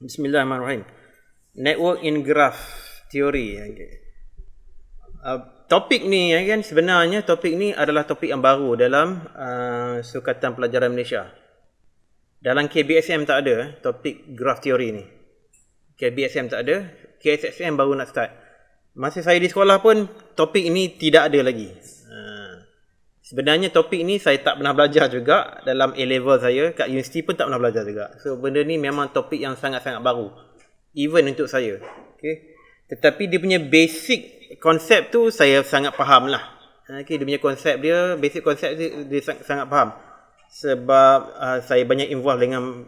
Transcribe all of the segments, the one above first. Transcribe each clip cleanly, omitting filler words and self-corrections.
Bismillahirrahmanirrahim. Network in graph theory. Okay. Topik ni kan, sebenarnya topik ni adalah topik yang baru dalam Sukatan Pelajaran Malaysia. Dalam KBSM tak ada topik graph theory ni. KBSM tak ada, KSSM baru nak start. Masa saya di sekolah pun topik ini tidak ada lagi. Sebenarnya topik ni saya tak pernah belajar juga dalam A-level saya, kat universiti pun tak pernah belajar juga. So benda ni memang topik yang sangat-sangat baru. Even untuk saya. Okay. Tetapi dia punya basic konsep tu saya sangat faham lah. Okay, dia punya konsep dia, basic konsep dia sangat faham. Sebab saya banyak involve dengan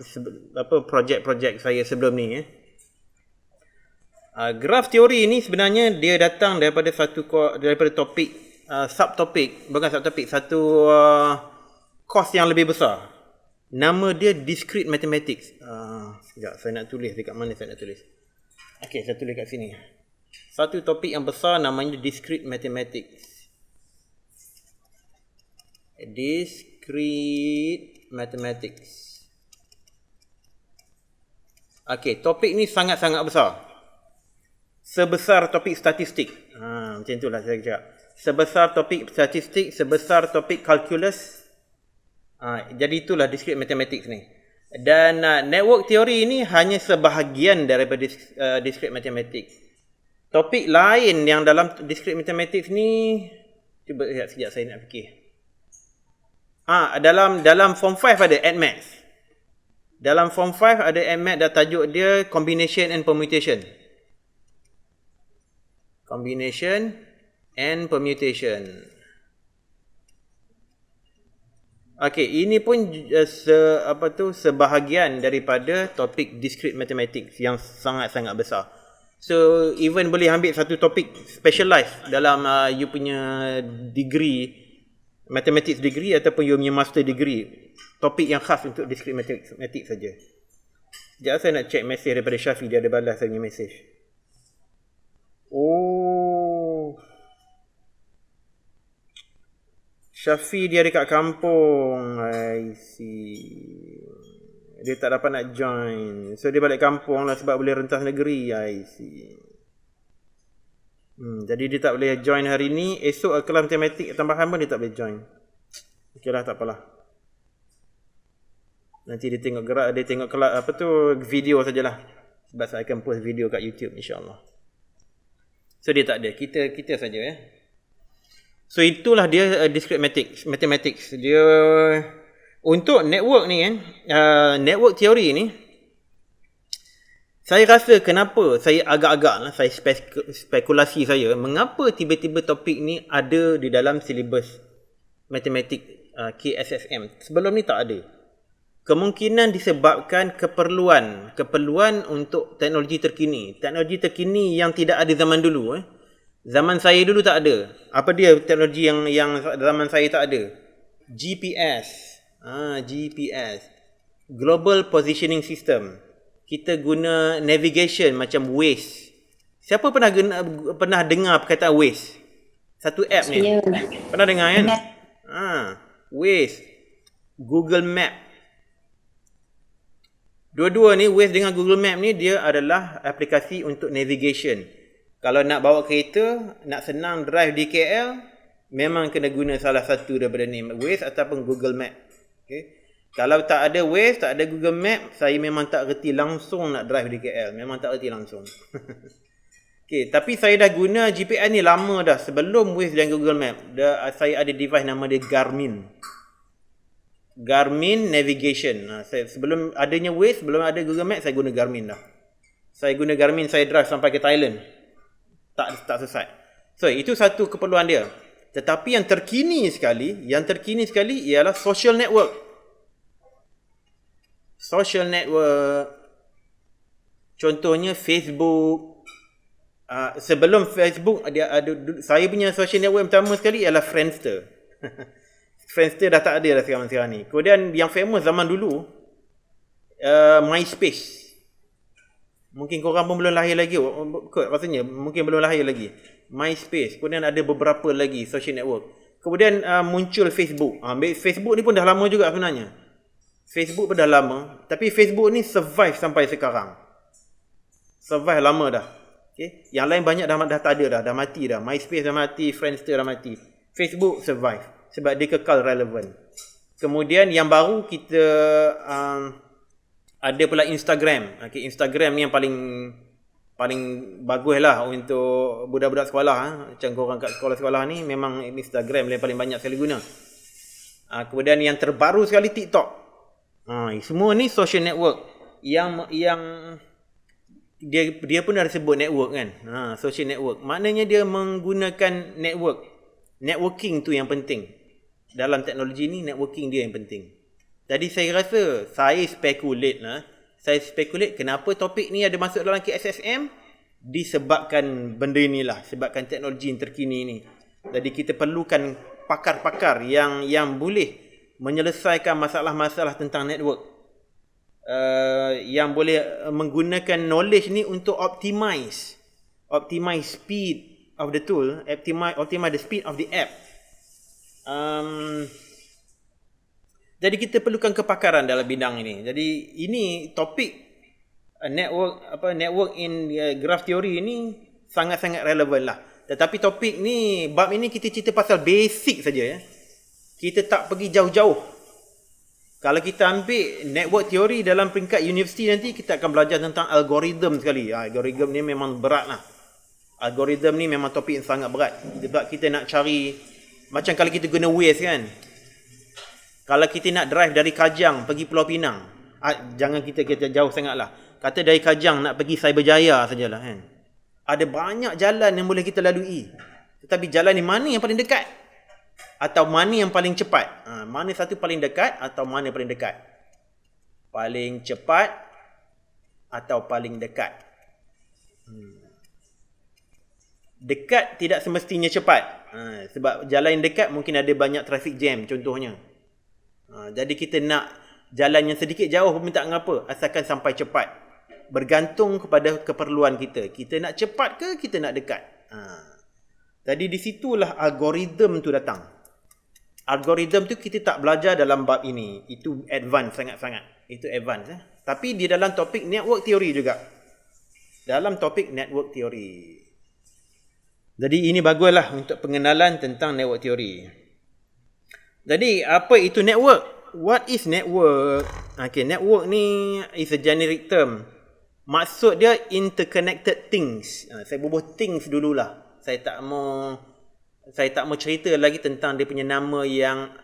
projek-projek saya sebelum ni. Graph theory ni sebenarnya dia datang daripada topik subtopik, bukan subtopik, satu course yang lebih besar. Nama dia Discrete Mathematics. Sekejap, saya nak tulis dekat mana saya nak tulis. Okey, saya tulis kat sini. Satu topik yang besar namanya Discrete Mathematics. Discrete Mathematics. Okey, topik ni sangat-sangat besar. Sebesar topik statistik. Macam itulah saya cakap. Sebesar topik statistik, sebesar topik kalkulus. Jadi itulah discrete mathematics ni. Dan network theory ni hanya sebahagian daripada discrete mathematics. Topik lain yang dalam discrete mathematics ni, cuba lihat sekejap saya nak fikir. Dalam form 5 ada AddMath. Dalam form 5 ada AddMath dan tajuk dia Combination and Permutation. Combination and permutation. Okey, ini pun sebahagian daripada topik discrete mathematics yang sangat-sangat besar. So even boleh ambil satu topik specialized dalam you punya degree, mathematics degree ataupun you punya master degree, topik yang khas untuk discrete mathematics saja. Sekejap saya nak check mesej daripada Syafi, dia ada balas saya punya mesej. Syafi dia dekat kampung. I see. Dia tak dapat nak join. So dia balik kampung lah sebab boleh rentas negeri. I see. Jadi dia tak boleh join hari ni. Esok kelas matematik tambahan pun dia tak boleh join. Okey lah, tak apalah. Nanti dia tengok gerak, dia tengok kelas video sajalah. Sebab saya akan post video kat YouTube insya-Allah. So dia tak ada. Kita saja ya. So itulah dia discrete mathematics. Dia untuk network ni kan, network theory ni, saya rasa kenapa saya agak-agak saya spekulasi saya, mengapa tiba-tiba topik ni ada di dalam silibus matematik KSSM. Sebelum ni tak ada. Kemungkinan disebabkan keperluan untuk teknologi terkini. Teknologi terkini yang tidak ada zaman dulu. Zaman saya dulu tak ada. Apa dia teknologi yang zaman saya tak ada? GPS. GPS. Global Positioning System. Kita guna navigation macam Waze. Siapa pernah dengar perkataan Waze? Satu app ni. Pernah dengar kan? Waze. Google Map. Dua-dua ni, Waze dengan Google Map ni, dia adalah aplikasi untuk navigation. Kalau nak bawa kereta, nak senang drive di KL, memang kena guna salah satu daripada ni, Waze ataupun Google Map. Okay. Kalau tak ada Waze, tak ada Google Map, saya memang tak reti langsung nak drive di KL. Memang tak reti langsung. Okay, tapi saya dah guna GPS ni lama dah. Sebelum Waze dan Google Map, saya ada device nama dia Garmin. Garmin Navigation. Sebelum adanya Waze, sebelum ada Google Map, saya guna Garmin dah. Saya guna Garmin, saya drive sampai ke Thailand. Tak sesat. So itu satu keperluan dia. Tetapi yang terkini sekali ialah social network. Social network. Contohnya Facebook. Sebelum Facebook saya punya social network pertama sekali ialah Friendster. Friendster dah tak ada dah sekarang ni. Kemudian yang famous zaman dulu MySpace. Mungkin korang pun belum lahir lagi. Rasanya mungkin belum lahir lagi. MySpace. Kemudian ada beberapa lagi social network. Kemudian muncul Facebook. Facebook ni pun dah lama juga sebenarnya. Facebook pun dah lama. Tapi Facebook ni survive sampai sekarang. Survive lama dah. Okay? Yang lain banyak dah tak ada dah mati dah. MySpace dah mati, Friendster dah mati. Facebook survive sebab dia kekal relevan. Kemudian yang baru kita ada pula Instagram. Okay, Instagram ni yang paling bagus lah untuk budak-budak sekolah. Macam korang kat sekolah-sekolah ni memang Instagram yang paling banyak sekali guna. Kemudian yang terbaru sekali TikTok. Semua ni social network yang dia pun ada sebut network kan. Social network. Maknanya dia menggunakan networking tu yang penting. Dalam teknologi ni networking dia yang penting. Jadi saya rasa saya speculate kenapa topik ni ada masuk dalam KSSM disebabkan benda inilah, sebabkan teknologi yang terkini ni. Jadi kita perlukan pakar-pakar yang boleh menyelesaikan masalah-masalah tentang network. Yang boleh menggunakan knowledge ni untuk optimize speed of the tool, optimize the speed of the app. Jadi kita perlukan kepakaran dalam bidang ini. Jadi ini topik network in graph theory ini sangat-sangat relevan lah. Tetapi topik ni, bab ini kita cerita pasal basic saja ya. Kita tak pergi jauh-jauh. Kalau kita ambil network theory dalam peringkat universiti nanti, kita akan belajar tentang algoritma sekali. Algoritma ni memang berat lah. Algoritma ni memang topik yang sangat berat. Sebab kita nak cari, macam kalau kita guna Waze kan. Kalau kita nak drive dari Kajang pergi Pulau Pinang, jangan kita jauh sangat lah. Kata dari Kajang nak pergi Cyberjaya sajalah kan. Ada banyak jalan yang boleh kita lalui. Tetapi jalan ni mana yang paling dekat? Atau mana yang paling cepat? Mana satu paling dekat atau mana paling dekat? Paling cepat atau paling dekat? Dekat tidak semestinya cepat. Sebab jalan yang dekat mungkin ada banyak traffic jam contohnya. Jadi kita nak jalan yang sedikit jauh pun tak mengapa, asalkan sampai cepat. Bergantung kepada keperluan kita. Kita nak cepat ke kita nak dekat? Jadi di situlah algoritma tu datang. Algoritma tu kita tak belajar dalam bab ini. Itu advance sangat-sangat. Itu advance. Tapi di dalam topik network theory juga. Dalam topik network theory. Jadi ini baguslah untuk pengenalan tentang network theory. Jadi apa itu network? What is network? Okay, network ni is a generic term. Maksud dia interconnected things. Saya bubuh things dululah. Saya tak mau cerita lagi tentang dia punya nama yang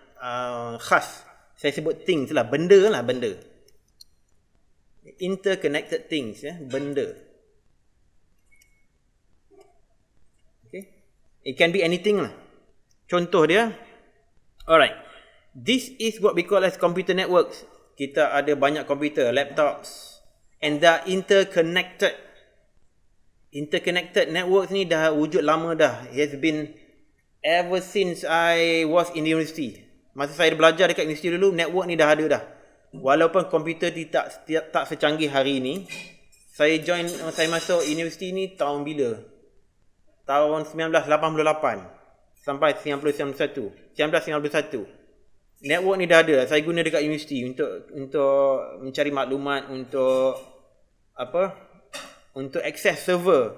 khas. Saya sebut things lah, benda. Interconnected things ya, benda. Okay. It can be anything lah. Contoh dia, alright. This is what we call as computer networks. Kita ada banyak komputer, laptops, and they are interconnected. Interconnected networks ni dah wujud lama dah. It has been ever since I was in university. Masa saya belajar dekat universiti dulu, network ni dah ada dah. Walaupun komputer tak secanggih hari ni. Saya masuk universiti ni tahun bila? Tahun 1988 sampai 1991. Network ni dah ada. Saya guna dekat universiti untuk mencari maklumat, untuk access server,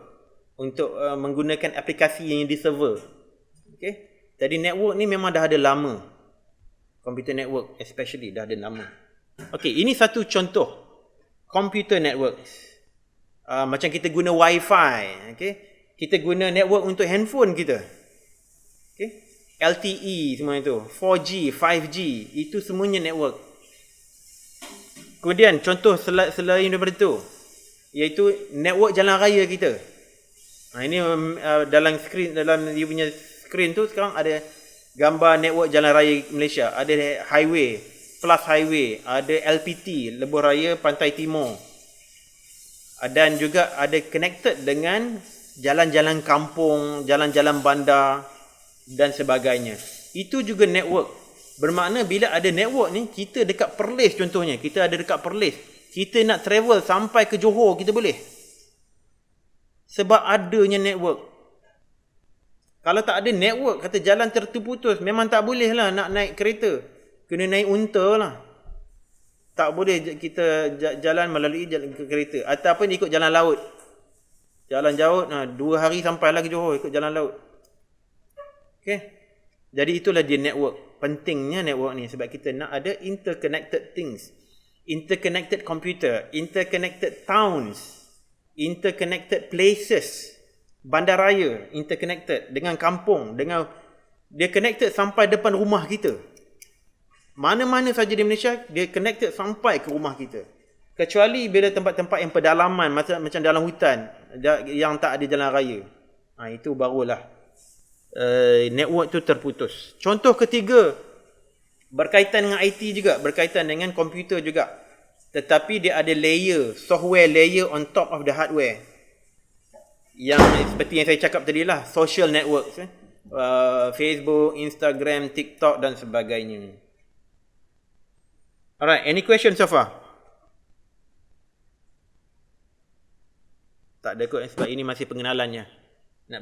untuk menggunakan aplikasi yang di server. Okay? Jadi network ni memang dah ada lama. Computer network especially dah ada lama. Okay, ini satu contoh computer network. Macam kita guna Wi-Fi, okay? Kita guna network untuk handphone kita. Okay? LTE semua itu, 4G, 5G, itu semuanya network. Kemudian contoh selain daripada itu, iaitu network jalan raya kita. Ini dalam dia punya skrin tu sekarang ada gambar network jalan raya Malaysia. Ada highway, plus highway, ada LPT, lebuh raya Pantai Timur. Dan juga ada connected dengan jalan-jalan kampung, jalan-jalan bandar dan sebagainya. Itu juga network. Bermakna bila ada network ni, kita dekat Perlis contohnya. Kita ada dekat Perlis. Kita nak travel sampai ke Johor, kita boleh. Sebab adanya network. Kalau tak ada network, kata jalan terputus, memang tak boleh lah nak naik kereta. Kena naik unta lah. Tak boleh kita jalan melalui jalan kereta. Ataupun ikut jalan laut. Jalan jauh, 2 hari sampai lagi Johor ikut jalan laut. Okay. Jadi itulah dia network. Pentingnya network ni sebab kita nak ada interconnected things. Interconnected computer, interconnected towns, interconnected places. Bandaraya interconnected dengan kampung, dengan dia connected sampai depan rumah kita. Mana-mana saja di Malaysia, dia connected sampai ke rumah kita. Kecuali bila tempat-tempat yang pedalaman, macam dalam hutan, yang tak ada jalan raya. Itu barulah network tu terputus. Contoh ketiga, berkaitan dengan IT juga, berkaitan dengan komputer juga. Tetapi dia ada layer, software layer on top of the hardware. Yang seperti yang saya cakap tadi lah, social networks. Facebook, Instagram, TikTok dan sebagainya. Alright, any questions so far? Tak ada kot sebab ini masih pengenalannya. Nak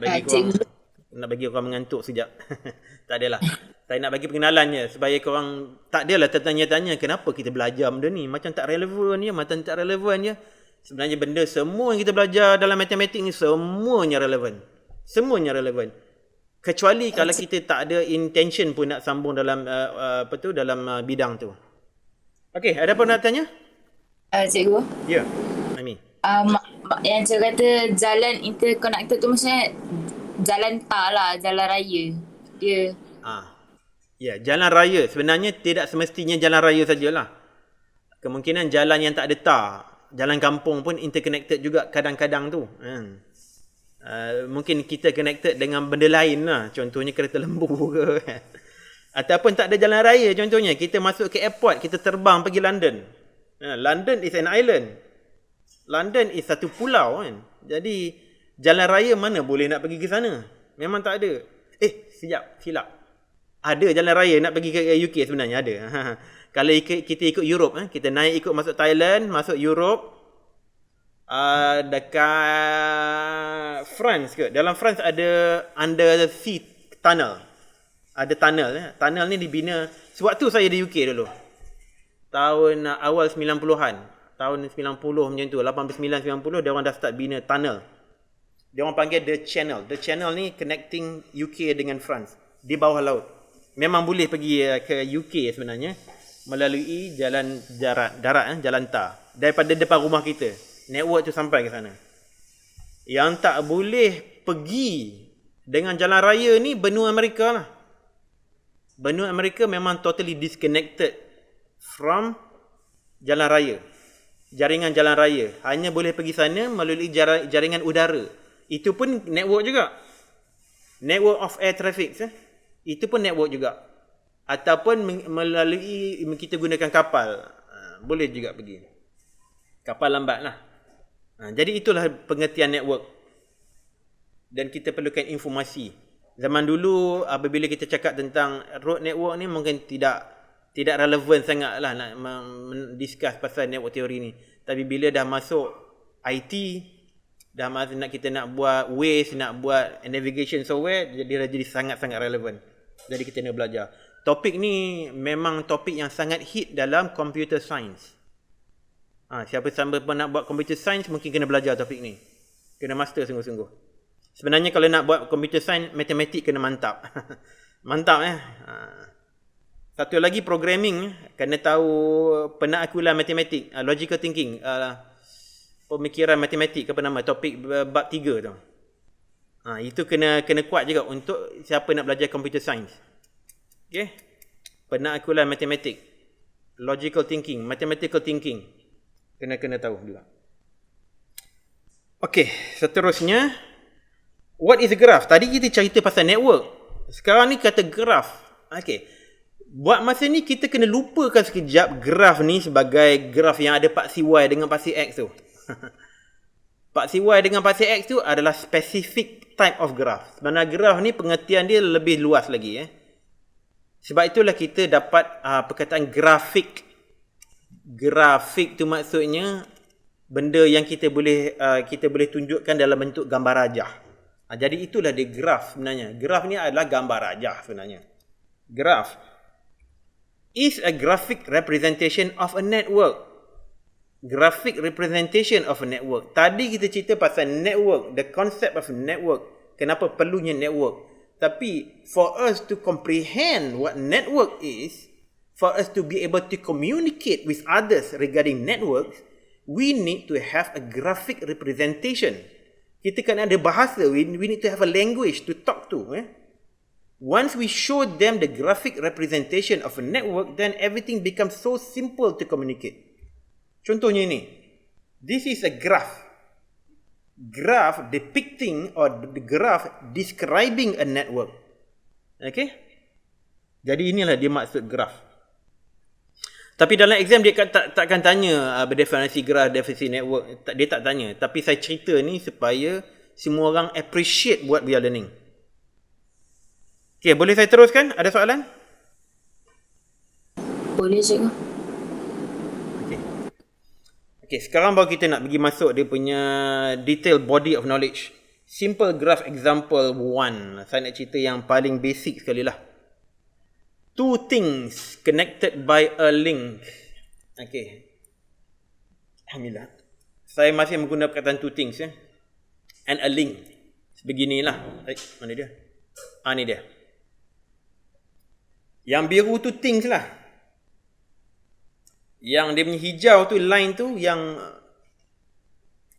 bagi korang mengantuk sekejap. Tak adalah. Saya nak bagi pengenalannya supaya korang tak adalah tertanya-tanya kenapa kita belajar benda ni. Macam tak relevan je, macam tak relevan je. Sebenarnya benda semua yang kita belajar dalam matematik ni semuanya relevan. Semuanya relevan. Kecuali kalau kita tak ada intention pun nak sambung dalam dalam bidang tu. Okey, ada apa nak tanya? Cikgu. Ya. Ami. Yang cikgu kata jalan interconnected tu maksudnya jalan tar lah, jalan raya. Dia ya, jalan raya sebenarnya tidak semestinya jalan raya sajalah. Kemungkinan jalan yang tak ada tar, jalan kampung pun interconnected juga kadang-kadang tu. Mungkin kita connected dengan benda lain lah. Contohnya kereta lembu ke. Ataupun tak ada jalan raya. Contohnya kita masuk ke airport, kita terbang pergi London. London is an island. London is satu pulau kan. Jadi jalan raya mana boleh nak pergi ke sana? Memang tak ada. Silap. Ada jalan raya nak pergi ke UK sebenarnya ada. Kalau kita ikut Europe, kita naik ikut masuk Thailand, masuk Europe, dekat France ke. Dalam France ada under sea tunnel. Ada tunnel. Tunnel ni dibina sewaktu saya di UK dulu. Tahun awal 90-an. Tahun 90 macam tu, 89-90 dia orang dah start bina tunnel. Dia orang panggil The Channel. The Channel ni connecting UK dengan France di bawah laut. Memang boleh pergi ke UK sebenarnya melalui jalan darat, jalan tar. Daripada depan rumah kita, network tu sampai ke sana. Yang tak boleh pergi dengan jalan raya ni benua Amerika lah. Benua Amerika memang totally disconnected from jalan raya. Jaringan jalan raya. Hanya boleh pergi sana melalui jaringan udara. Itu pun network juga. Network of air traffic. Itu pun network juga. Ataupun melalui kita gunakan kapal. Boleh juga pergi. Kapal lambat lah. Jadi itulah pengertian network. Dan kita perlukan informasi. Zaman dulu apabila kita cakap tentang road network ni mungkin tidak relevan sangat lah nak discuss pasal network teori ni. Tapi bila dah masuk IT, dah masuk kita nak buat Waze, nak buat navigation software, jadi sangat-sangat relevan. Jadi kita nak belajar. Topik ni memang topik yang sangat hit dalam computer science. Siapa-siapa pun nak buat computer science mungkin kena belajar topik ni. Kena master sungguh-sungguh. Sebenarnya kalau nak buat computer science, matematik kena mantap. Mantap Satu lagi programming, kena tahu penaklukan matematik, logical thinking, pemikiran matematik apa nama, topik bab 3 tu. Itu kena kuat juga untuk siapa nak belajar computer science. Okey. Penaklukan matematik, logical thinking, mathematical thinking. Kena tahu juga. Okey, seterusnya what is a graph? Tadi kita cerita pasal network. Sekarang ni kata graph. Okey. Buat masa ni kita kena lupakan sekejap graf ni sebagai graf yang ada paksi Y dengan paksi X tu. Paksi Y dengan paksi X tu adalah specific type of graph. Sebenarnya graf ni pengertian dia lebih luas lagi. Sebab itulah kita dapat perkataan grafik. Grafik tu maksudnya benda yang kita boleh tunjukkan dalam bentuk gambar rajah. Jadi itulah dia graf sebenarnya. Graf ni adalah gambar rajah sebenarnya. Graph is a graphic representation of a network. graphic representation of a network. Tadi kita cerita pasal network, the concept of network, kenapa perlunya network. Tapi for us to comprehend what network is, for us to be able to communicate with others regarding networks, we need to have a graphic representation. Kita kan ada bahasa, we need to have a language to talk to. Once we show them the graphic representation of a network, then everything becomes so simple to communicate. Contohnya ini. This is a graph. Graph depicting or the graph describing a network. Okay? Jadi inilah dia maksud graph. Tapi dalam exam dia takkan tanya berdefinisi graph, definisi network. Dia tak tanya. Tapi saya cerita ni supaya semua orang appreciate what we are learning. Okay, boleh saya teruskan? Ada soalan? Boleh cikgu. Okay, sekarang baru kita nak pergi masuk dia punya detail body of knowledge. Simple graph example 1. Saya nak cerita yang paling basic sekali lah. Two things connected by a link. Okay. Alhamdulillah. Saya masih menggunakan perkataan two things. And a link. Beginilah. Mana dia? Ni dia. Yang biru tu things lah. Yang dia punya hijau tu, line tu, yang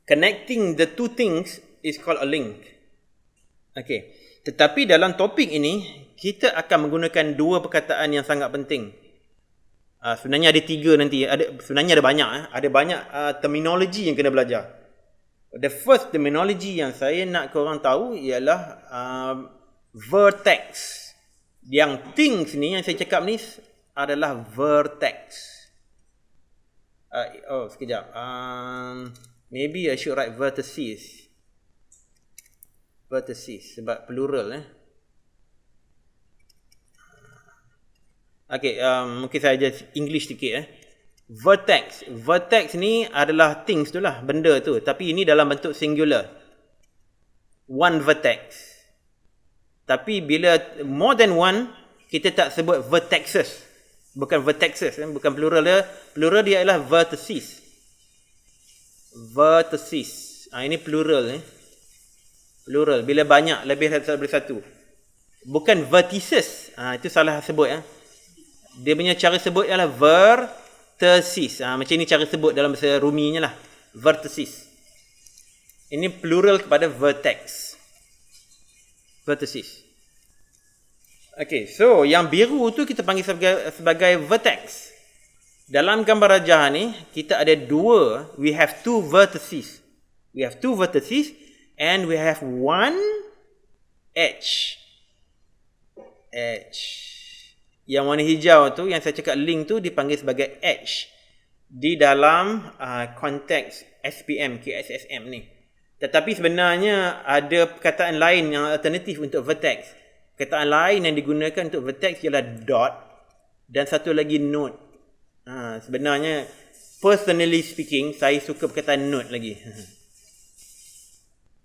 connecting the two things is called a link. Okay. Tetapi dalam topik ini, kita akan menggunakan dua perkataan yang sangat penting. Sebenarnya ada tiga nanti. Sebenarnya ada banyak. Ada banyak terminologi yang kena belajar. The first terminology yang saya nak korang tahu ialah vertex. Yang things ni, yang saya cakap ni adalah vertex. Sekejap. Maybe I should write vertices. Vertices sebab plural. Okay, mungkin saya ajar English sikit. Vertex. Vertex ni adalah things tu lah, benda tu. Tapi ini dalam bentuk singular. One vertex. Tapi bila more than one, kita tak sebut vertexes. Bukan vertexes, bukan plural dia. Plural dia adalah vertices. Vertices. Ini plural. Plural. Bila banyak, lebih dari satu. Bukan vertices. Itu salah sebut. Dia punya cara sebut ialah vertices. Macam ni cara sebut dalam bahasa Ruminya lah. Vertices. Ini plural kepada vertex. Vertices. Okay, so yang biru tu kita panggil sebagai vertex. Dalam gambar rajah ni, kita ada dua. We have two vertices. We have two vertices and we have one edge. Edge. Yang warna hijau tu, yang saya cakap link tu dipanggil sebagai edge. Di dalam konteks SPM, KSSM ni. Tetapi sebenarnya ada perkataan lain yang alternatif untuk vertex. Perkataan lain yang digunakan untuk vertex ialah dot dan satu lagi node. Sebenarnya, personally speaking, saya suka perkataan node lagi.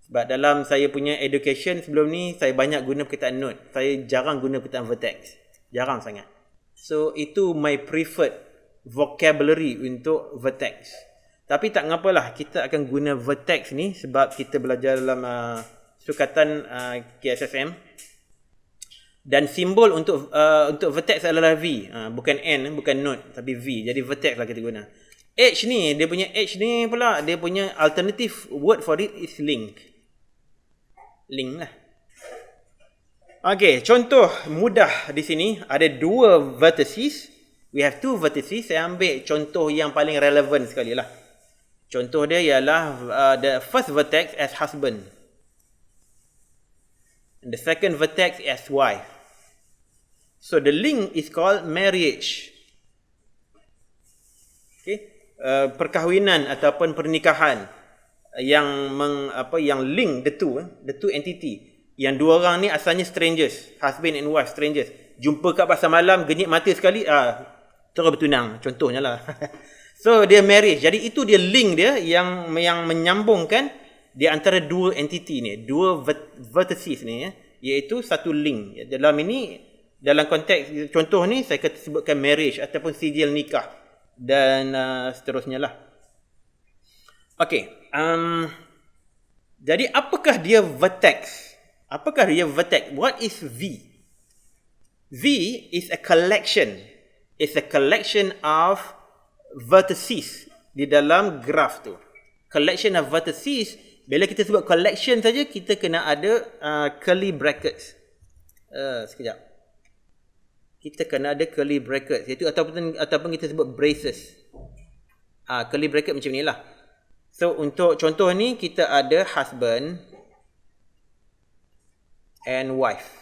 Sebab dalam saya punya education sebelum ni, saya banyak guna perkataan node. Saya jarang guna perkataan vertex. Jarang sangat. So, itu my preferred vocabulary untuk vertex. Tapi tak ngapalah, kita akan guna vertex ni sebab kita belajar dalam sukatan KSSM. Dan simbol untuk vertex adalah V. Bukan N, bukan node, tapi V. Jadi vertex lah kita guna. H ni, dia punya H ni pula, dia punya alternative word for it is link. Link lah. Okay, contoh mudah di sini. Ada dua vertices. We have two vertices. Saya ambil contoh yang paling relevan sekali lah. Contoh dia ialah the first vertex as husband. And the second vertex as wife. So the link is called marriage. Okay, perkahwinan ataupun pernikahan yang yang link the two entity. Yang dua orang ni asalnya strangers, husband and wife strangers. Jumpa kat pasar malam, genyit mata sekali, terus bertunang, contohnya lah. So dia marriage. Jadi itu dia link dia yang menyambungkan di antara dua entiti ni, dua vertices ni, iaitu satu link. Dalam konteks contoh ni saya sebutkan marriage ataupun sijil nikah dan seterusnya lah. Okay. Jadi apakah dia vertex? What is V? V is a collection. It's a collection of vertices di dalam graf tu. Collection of vertices. Bila kita sebut collection saja, kita kena ada curly brackets. Sekejap. Kita kena ada curly brackets. Iaitu ataupun kita sebut braces. Curly bracket macam ni lah. So untuk contoh ni, kita ada husband and wife.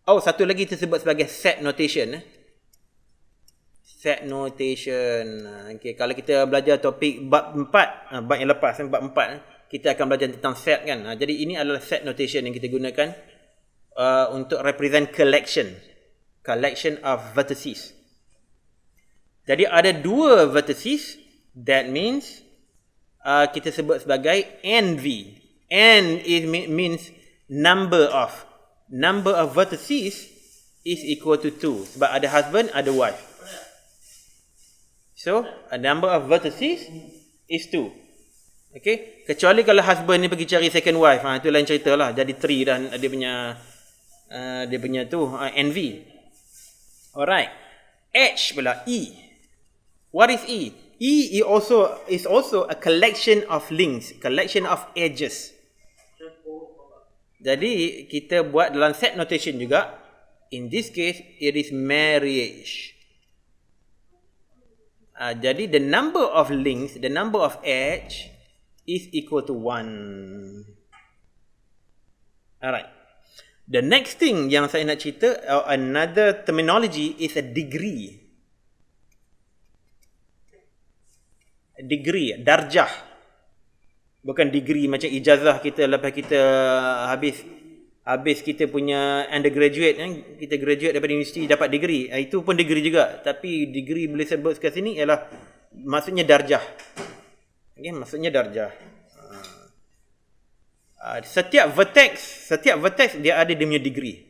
Oh, satu lagi kita sebut sebagai set notation. Set notation. Okay, kalau kita belajar topik bab 4, bab yang lepas, bab 4, kita akan belajar tentang set kan. Jadi ini adalah set notation yang kita gunakan untuk represent collection of vertices. Jadi ada dua vertices, that means kita sebut sebagai NV. N means number of vertices is equal to 2. Sebab ada husband, ada wife. So, a number of vertices is 2. Okay? Kecuali kalau husband ni pergi cari second wife. Itu lain cerita lah. Jadi 3 dah dia punya tu, NV. Alright. H pula, E. What is E? E is also a collection of links, collection of edges. Jadi kita buat dalam set notation juga. In this case, it is marriage. Jadi the number of links, the number of edge is equal to 1. Alright. The next thing yang saya nak cerita, another terminology is a degree. Degree, darjah. Bukan degree macam ijazah kita lepas kita habis kita punya undergraduate, kita graduate daripada universiti dapat degree. Itu pun degree juga. Tapi degree boleh sebut kat sini ialah maksudnya darjah. Okay, maksudnya darjah. Setiap vertex dia ada dia punya degree.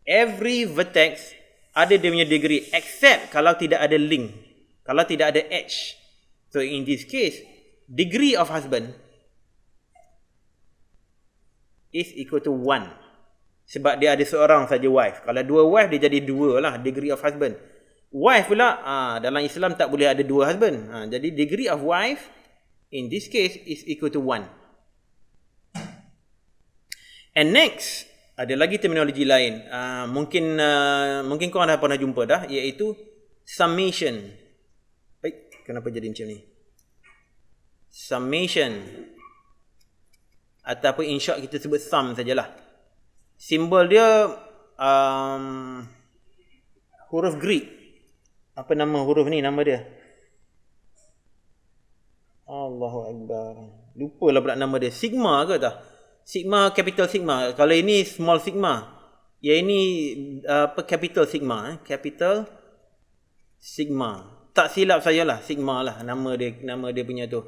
Every vertex ada dia punya degree except kalau tidak ada link. Kalau tidak ada edge. So in this case, degree of husband is equal to 1. Sebab dia ada seorang saja wife. Kalau dua wife, dia jadi 2 lah degree of husband. Wife pula, dalam Islam tak boleh ada 2 husband. Jadi degree of wife, in this case, is equal to 1. And next, ada lagi terminologi lain. Mungkin korang dah pernah jumpa dah, iaitu summation. Baik, kenapa jadi macam ni? Summation. Ataupun in short kita sebut sum sajalah. Simbol dia huruf Greek. Apa nama huruf ni? Nama dia Allahu Akbar. Lupalah pula nama dia. Sigma ke tak? Sigma, capital sigma. Kalau ini small sigma. Yang ini capital sigma. Capital sigma. Tak silap saya lah. Sigma lah. Nama dia punya tu.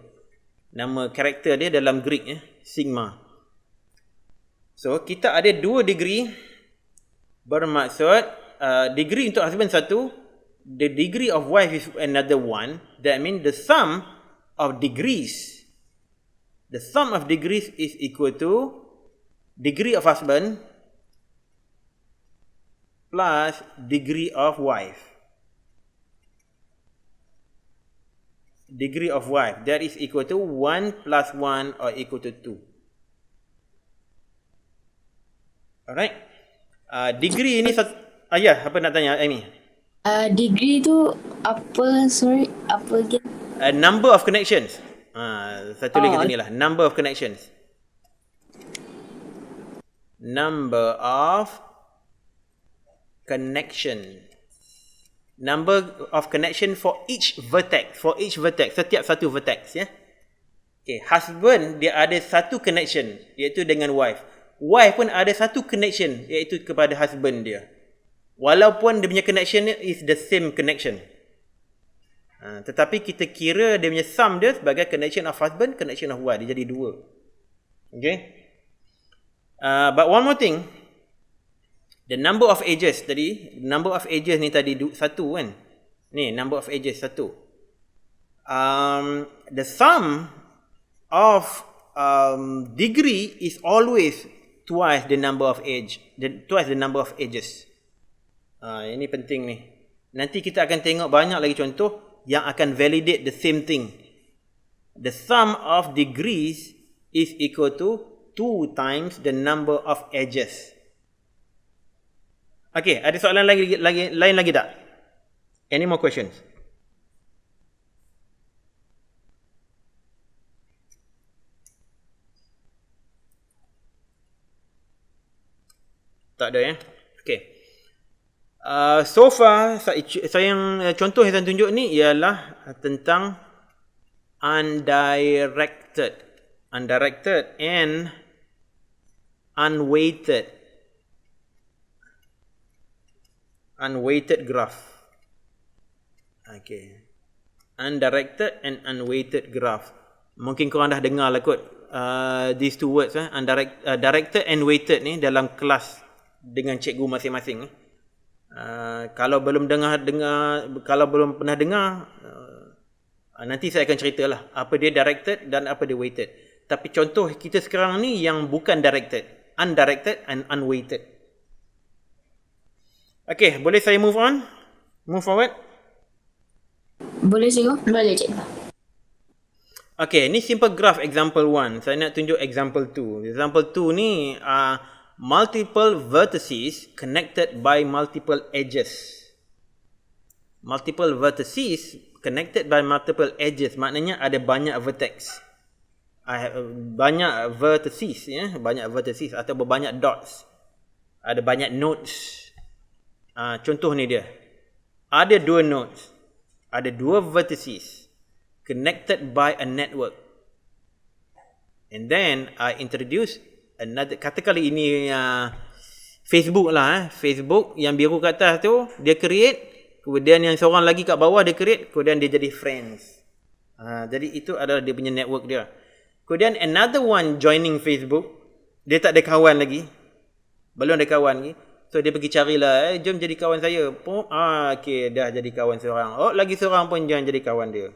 Nama karakter dia dalam Greek. Sigma. So, kita ada 2 degree. Bermaksud, degree untuk husband 1. The degree of wife is another 1. That means the sum of degrees. The sum of degrees is equal to degree of husband plus degree of wife. Degree of wife. That is equal to 1 plus 1 or equal to 2. Alright. Degree ini apa nak tanya Amy? Degree tu apa? Sorry, apa again? Number of connections. Satu lagi kat sini lah. Number of connections. Number of connection. Number of connection for each vertex. For each vertex. Setiap satu vertex. Okay. Husband, dia ada satu connection. Iaitu dengan wife. Wife pun ada satu connection. Iaitu kepada husband dia. Walaupun dia punya connection is the same connection. Tetapi kita kira dia punya sum dia sebagai connection of husband, connection of wife. Dia jadi 2. Okay. But one more thing. The number of ages tadi. Number of ages ni tadi 1 kan. Ni number of ages 1. the sum of degree is always twice the number of edges. Ini penting ni. Nanti kita akan tengok banyak lagi contoh yang akan validate the same thing. The sum of degrees is equal to 2 times the number of edges. Okay, ada soalan lain lagi tak? Any more questions? Tak ada ya? Okay. So far, contoh yang saya tunjuk ni ialah tentang undirected and unweighted graph. Okay. Undirected and unweighted graph. Mungkin korang dah dengar lah kot these two words, directed and weighted ni dalam kelas dengan cikgu masing-masing. Kalau belum pernah dengar, nanti saya akan ceritalah apa dia directed dan apa dia weighted. Tapi contoh kita sekarang ni yang bukan directed, undirected and unweighted. Okay, boleh saya move forward? Boleh cikgu? Boleh cikgu. Okay, ni simple graph example 1. Saya nak tunjuk example 2. Example 2 ni multiple vertices connected by multiple edges. Multiple vertices connected by multiple edges maknanya ada banyak vertex. Banyak vertices ya, banyak vertices atau banyak dots. Ada banyak nodes. Contoh ni dia. Ada 2 nodes. Ada 2 vertices connected by a network. And then I introduce another, katakan ini Facebook lah. Facebook yang biru kat atas tu dia create, kemudian yang seorang lagi kat bawah dia create, kemudian dia jadi friends. Jadi itu adalah dia punya network dia. Kemudian another one joining Facebook, dia tak ada kawan lagi, belum ada kawan lagi, so dia pergi carilah, jom jadi kawan saya. Okay, dah jadi kawan seorang. Lagi seorang pun jangan jadi kawan dia.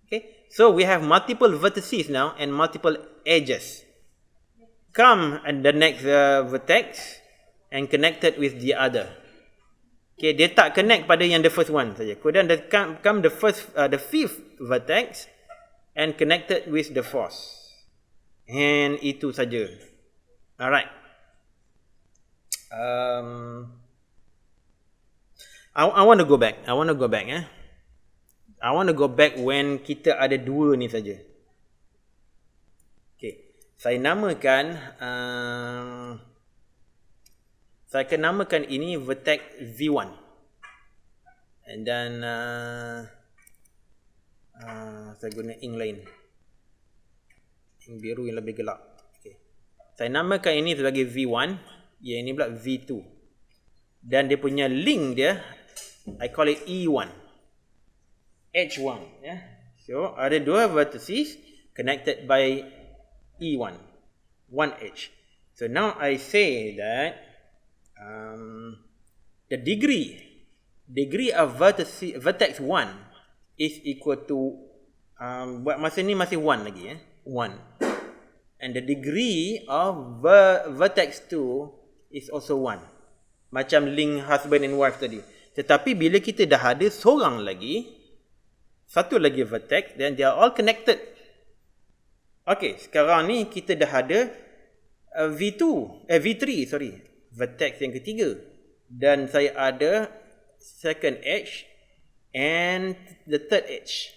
Okay, so we have multiple vertices now and multiple edges. Come and the next vertex and connected with the other. Okay, dia tak connect pada yang the first one saja. Kemudian dia come the fifth vertex and connected with the fourth. And itu saja. Alright. I want to go back. I want to go back when kita ada 2 ni saja. Saya namakan ini vertex V1. And then saya guna ink lain. Ink biru yang lebih gelap. Okay. Saya namakan ini sebagai V1, yang ini pula V2. Dan dia punya link dia, I call it E1. H1 ya. So ada 2 vertices connected by E1, 1H. So now I say that the degree of vertex 1 is equal to buat masa ni masih 1 lagi 1. And the degree of vertex 2 is also 1. Macam link husband and wife tadi. Tetapi bila kita dah ada satu lagi vertex, then they are all connected. Okay, sekarang ni kita dah ada V3, vertex yang ketiga. Dan saya ada second edge and the third edge.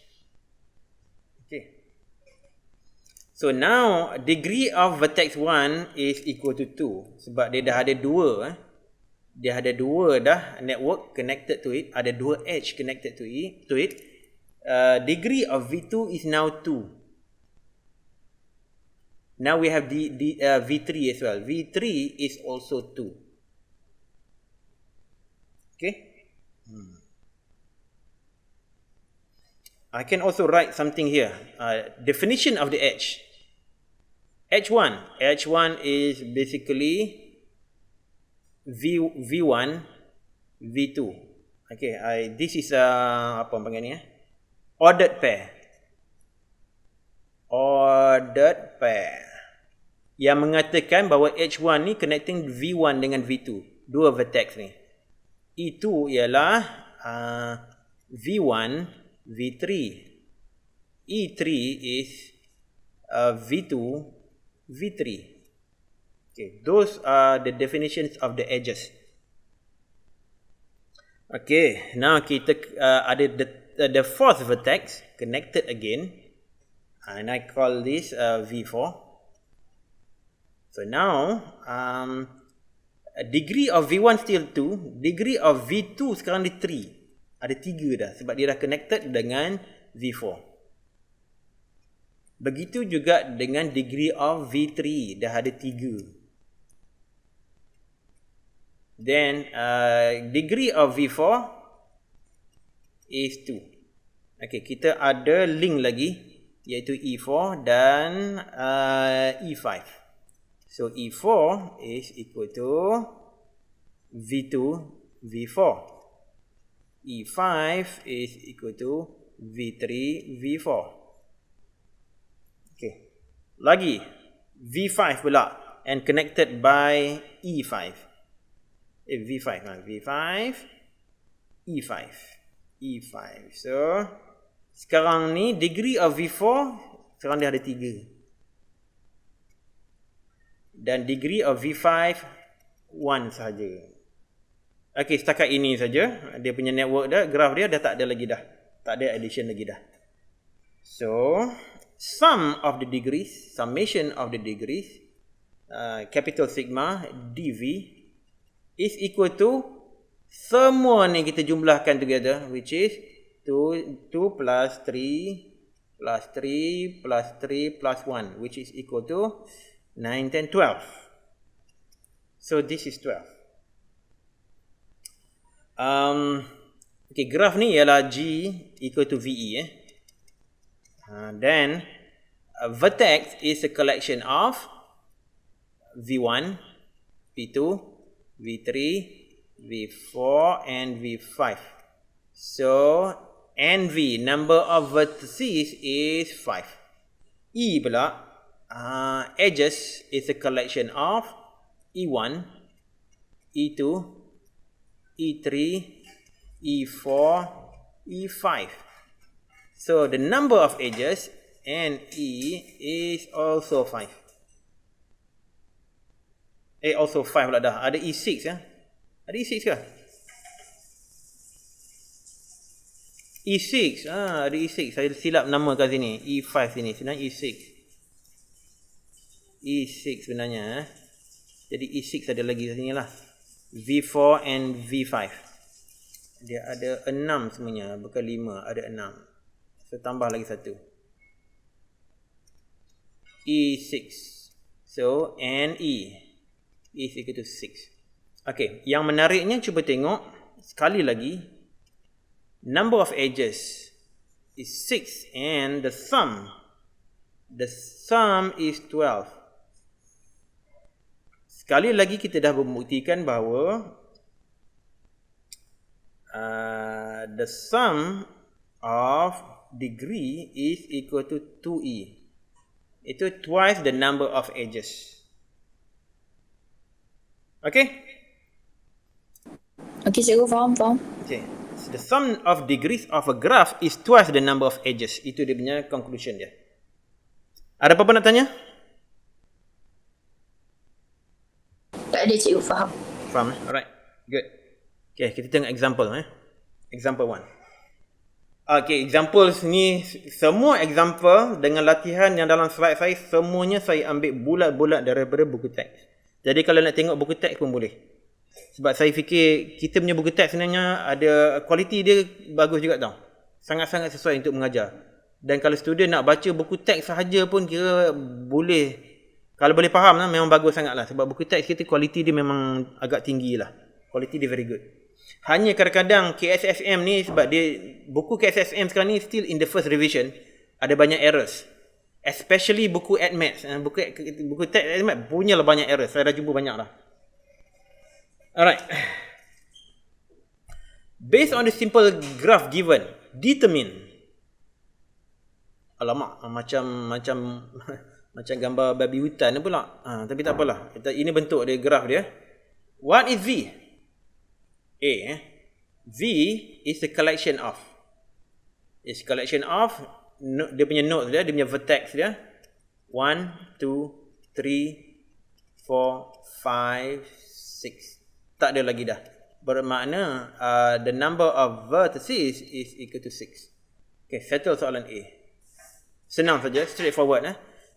Okay. So now degree of vertex 1 is equal to 2 sebab dia dah ada 2. Dia ada 2 dah network connected to it, ada 2 edge connected to it. Degree of V2 is now 2. Now we have the V3 as well. V3 is also 2. Okay. I can also write something here. Definition of the edge. H1 is basically V1, V2. Okay, this is apa panggil ni ordered pair. Ordered pair. Yang mengatakan bahawa H1 ni connecting V1 dengan V2. Dua vertex ni. Itu ialah V1, V3. E3 is V2, V3. Okay, those are the definitions of the edges. Okay, now kita ada the fourth vertex connected again. And I call this V4. So now, degree of V1 still 2, degree of V2 sekarang dia 3. Ada 3 dah sebab dia dah connected dengan V4. Begitu juga dengan degree of V3, dah ada 3. Then, degree of V4 is 2. Okay, kita ada link lagi, iaitu E4 dan E5. So E4 is equal to V2, V4. E5 is equal to V3, V4. Okay. Lagi V5 pula and connected by E5. V5, V5, E5, E5. So sekarang ni degree of V4 sekarang dia ada 3. Dan degree of V5 1 sahaja. Okey, setakat ini saja dia punya network dah, graph dia dah tak ada lagi dah. Tak ada addition lagi dah. So, sum of the degrees, summation of the degrees, capital sigma dv is equal to semua ni kita jumlahkan together, which is 2 plus 3 plus 3 plus 3 plus 1, which is equal to 9, 10, 12. So this is 12. Okay, graph ni ialah G equal to VE. Then a vertex is a collection of V1, V2, V3, V4 and V5. So NV, number of vertices, is 5. E pula, edges is a collection of E1, E2, E3, E4, E5. So the number of edges and E is also 5. Also 5 pula dah. Ada E6 ya? Ada E6 ke? E6. Ada E6. Saya silap nama kat sini. E5 sini. Sebenarnya E6. E6 sebenarnya. Jadi E6 ada lagi sini lah. V4 and V5. Dia ada 6 semuanya. Bukan 5. Ada 6. So tambah lagi satu. E6. So NE is equal to 6. Okay. Yang menariknya cuba tengok. Sekali lagi. Number of edges is 6. And the sum is 12. Sekali lagi kita dah membuktikan bahawa the sum of degree is equal to 2e. Itu twice the number of edges. Okay? Okay, cikgu faham. Okay. So the sum of degrees of a graph is twice the number of edges. Itu dia punya conclusion dia. Ada apa-apa nak tanya? Tak ada, cikgu faham. Faham? Alright. Good. Okay, kita tengok example. Example 1. Okay, examples ni, semua example dengan latihan yang dalam slide saya, semuanya saya ambil bulat-bulat daripada buku teks. Jadi kalau nak tengok buku teks pun boleh. Sebab saya fikir kita punya buku teks sebenarnya ada kualiti dia bagus juga tau. Sangat-sangat sesuai untuk mengajar. Dan kalau student nak baca buku teks sahaja pun kira boleh. Kalau boleh faham lah, memang bagus sangat lah. Sebab buku teks kita kualiti dia memang agak tinggi lah. Kualiti dia very good. Hanya kadang-kadang KSSM ni, sebab dia buku KSSM sekarang ni still in the first revision, ada banyak errors. Especially buku AdMaths. Buku teks AdMaths punya lah banyak errors. Saya dah jumpa banyak lah. Alright. Based on the simple graph given, determine Alamak, macam macam gambar babi hutan ni pula. Tapi tak apalah. Ini bentuk dia, graf dia. What is V? V is a collection of. It's collection of dia punya nodes dia punya vertex dia. 1, 2, 3, 4, 5, 6. Tak ada lagi dah. Bermakna the number of vertices is equal to 6. Okay, settle soalan A. Senang saja, straightforward.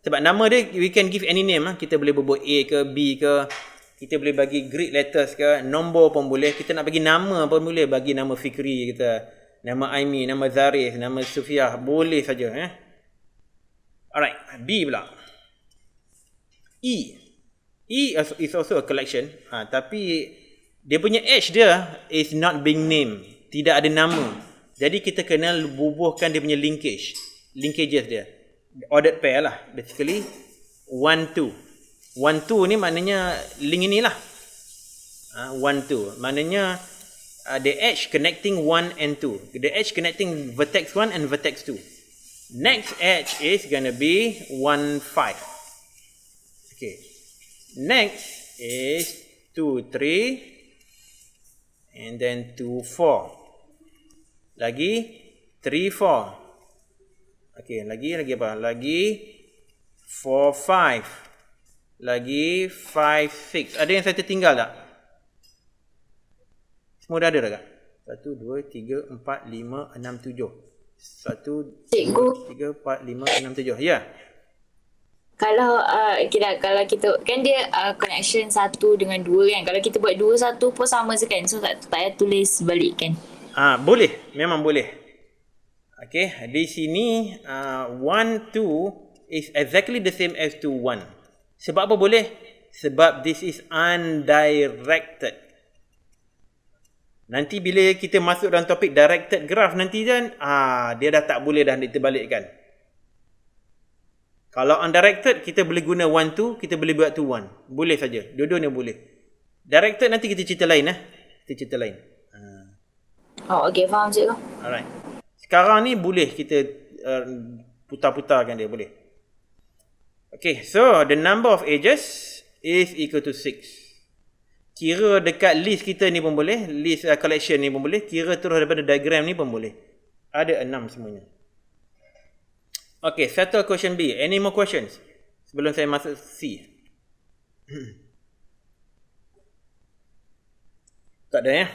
Sebab nama dia, we can give any name. Kita boleh buat A ke, B ke. Kita boleh bagi Greek letters ke, nombor pun boleh. Kita nak bagi nama pun boleh. Bagi nama Fikri kita. Nama Aimi, nama Zaris, nama Sufiah. Boleh saja. Alright, B pula. E is also a collection. Tapi dia punya H dia is not being named. Tidak ada nama. Jadi kita kena bubuhkan dia punya linkages dia. Ordered pair lah. Basically 1, 2. 1, 2 ni maknanya link inilah. 1, 2. Maknanya the edge connecting 1 and 2. The edge connecting vertex 1 and vertex 2. Next edge is gonna be 1, 5. Okay. Next is 2, 3. And then 2, 4. Lagi 3, 4. Okay, lagi apa? Lagi 4, 5. Lagi 5, 6. Ada yang saya tertinggal tak? Semua dah ada tak? 1, 2, 3, 4, 5, 6, 7. 1, 2, 3, 4, 5, 6, 7. Ya. Kalau kalau kita kan dia connection 1 dengan 2 kan. Kalau kita buat 2, 1 pun sama je kan. So tak payah tulis balik kan. Boleh. Memang boleh. Okay, di sini 1, 2 is exactly the same as 2, 1. Sebab apa boleh? Sebab this is undirected. Nanti bila kita masuk dalam topik directed graph nanti kan, dia dah tak boleh dah diterbalikkan. Kalau undirected, kita boleh guna 1, 2, kita boleh buat 2, 1. Boleh saja. Dua-duanya boleh. Directed nanti kita cerita lain. Kita cerita lain. Okay, faham cikgu. Alright. Sekarang ni boleh kita putar-putarkan dia, boleh. Okay, so the number of edges is equal to 6. Kira dekat list kita ni pun boleh, list collection ni pun boleh, kira terus daripada diagram ni pun boleh. Ada 6 semuanya. Okay, settle question B. Any more questions sebelum saya masuk C? Tak ada ya?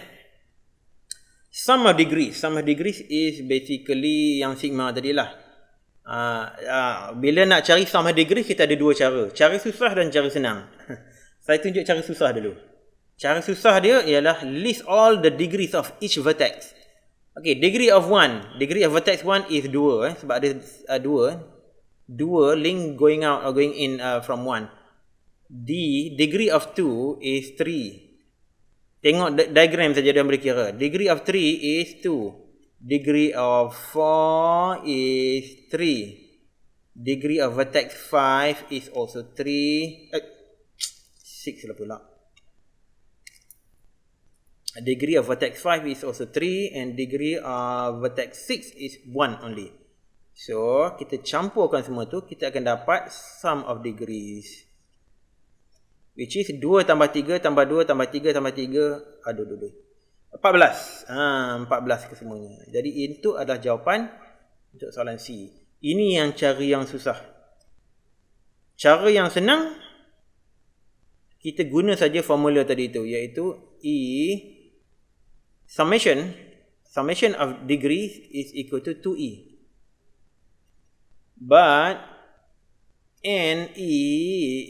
Sum of degrees is basically yang sigma tadi lah. Bila nak cari sum of degrees, kita ada dua cara. Cara susah dan cara senang. Saya tunjuk cara susah dulu. Cara susah dia ialah list all the degrees of each vertex. Okay, degree of vertex 1 is 2. Sebab ada 2 link going out or going in from 1. The degree of 2 is 3. Tengok diagram saja dia boleh kira. Degree of 3 is 2. Degree of 4 is 3. Degree of vertex 5 is also 3. 6 lah pula. Degree of vertex 5 is also 3. And degree of vertex 6 is 1 only. So, kita campurkan semua tu, kita akan dapat sum of degrees. Which is 2 tambah 3 tambah 2 tambah 3 tambah 3. 14. 14 ke semuanya. Jadi itu adalah jawapan untuk soalan C. Ini yang cara yang susah. Cara yang senang, kita guna saja formula tadi itu, iaitu summation of degrees is equal to 2E. But NE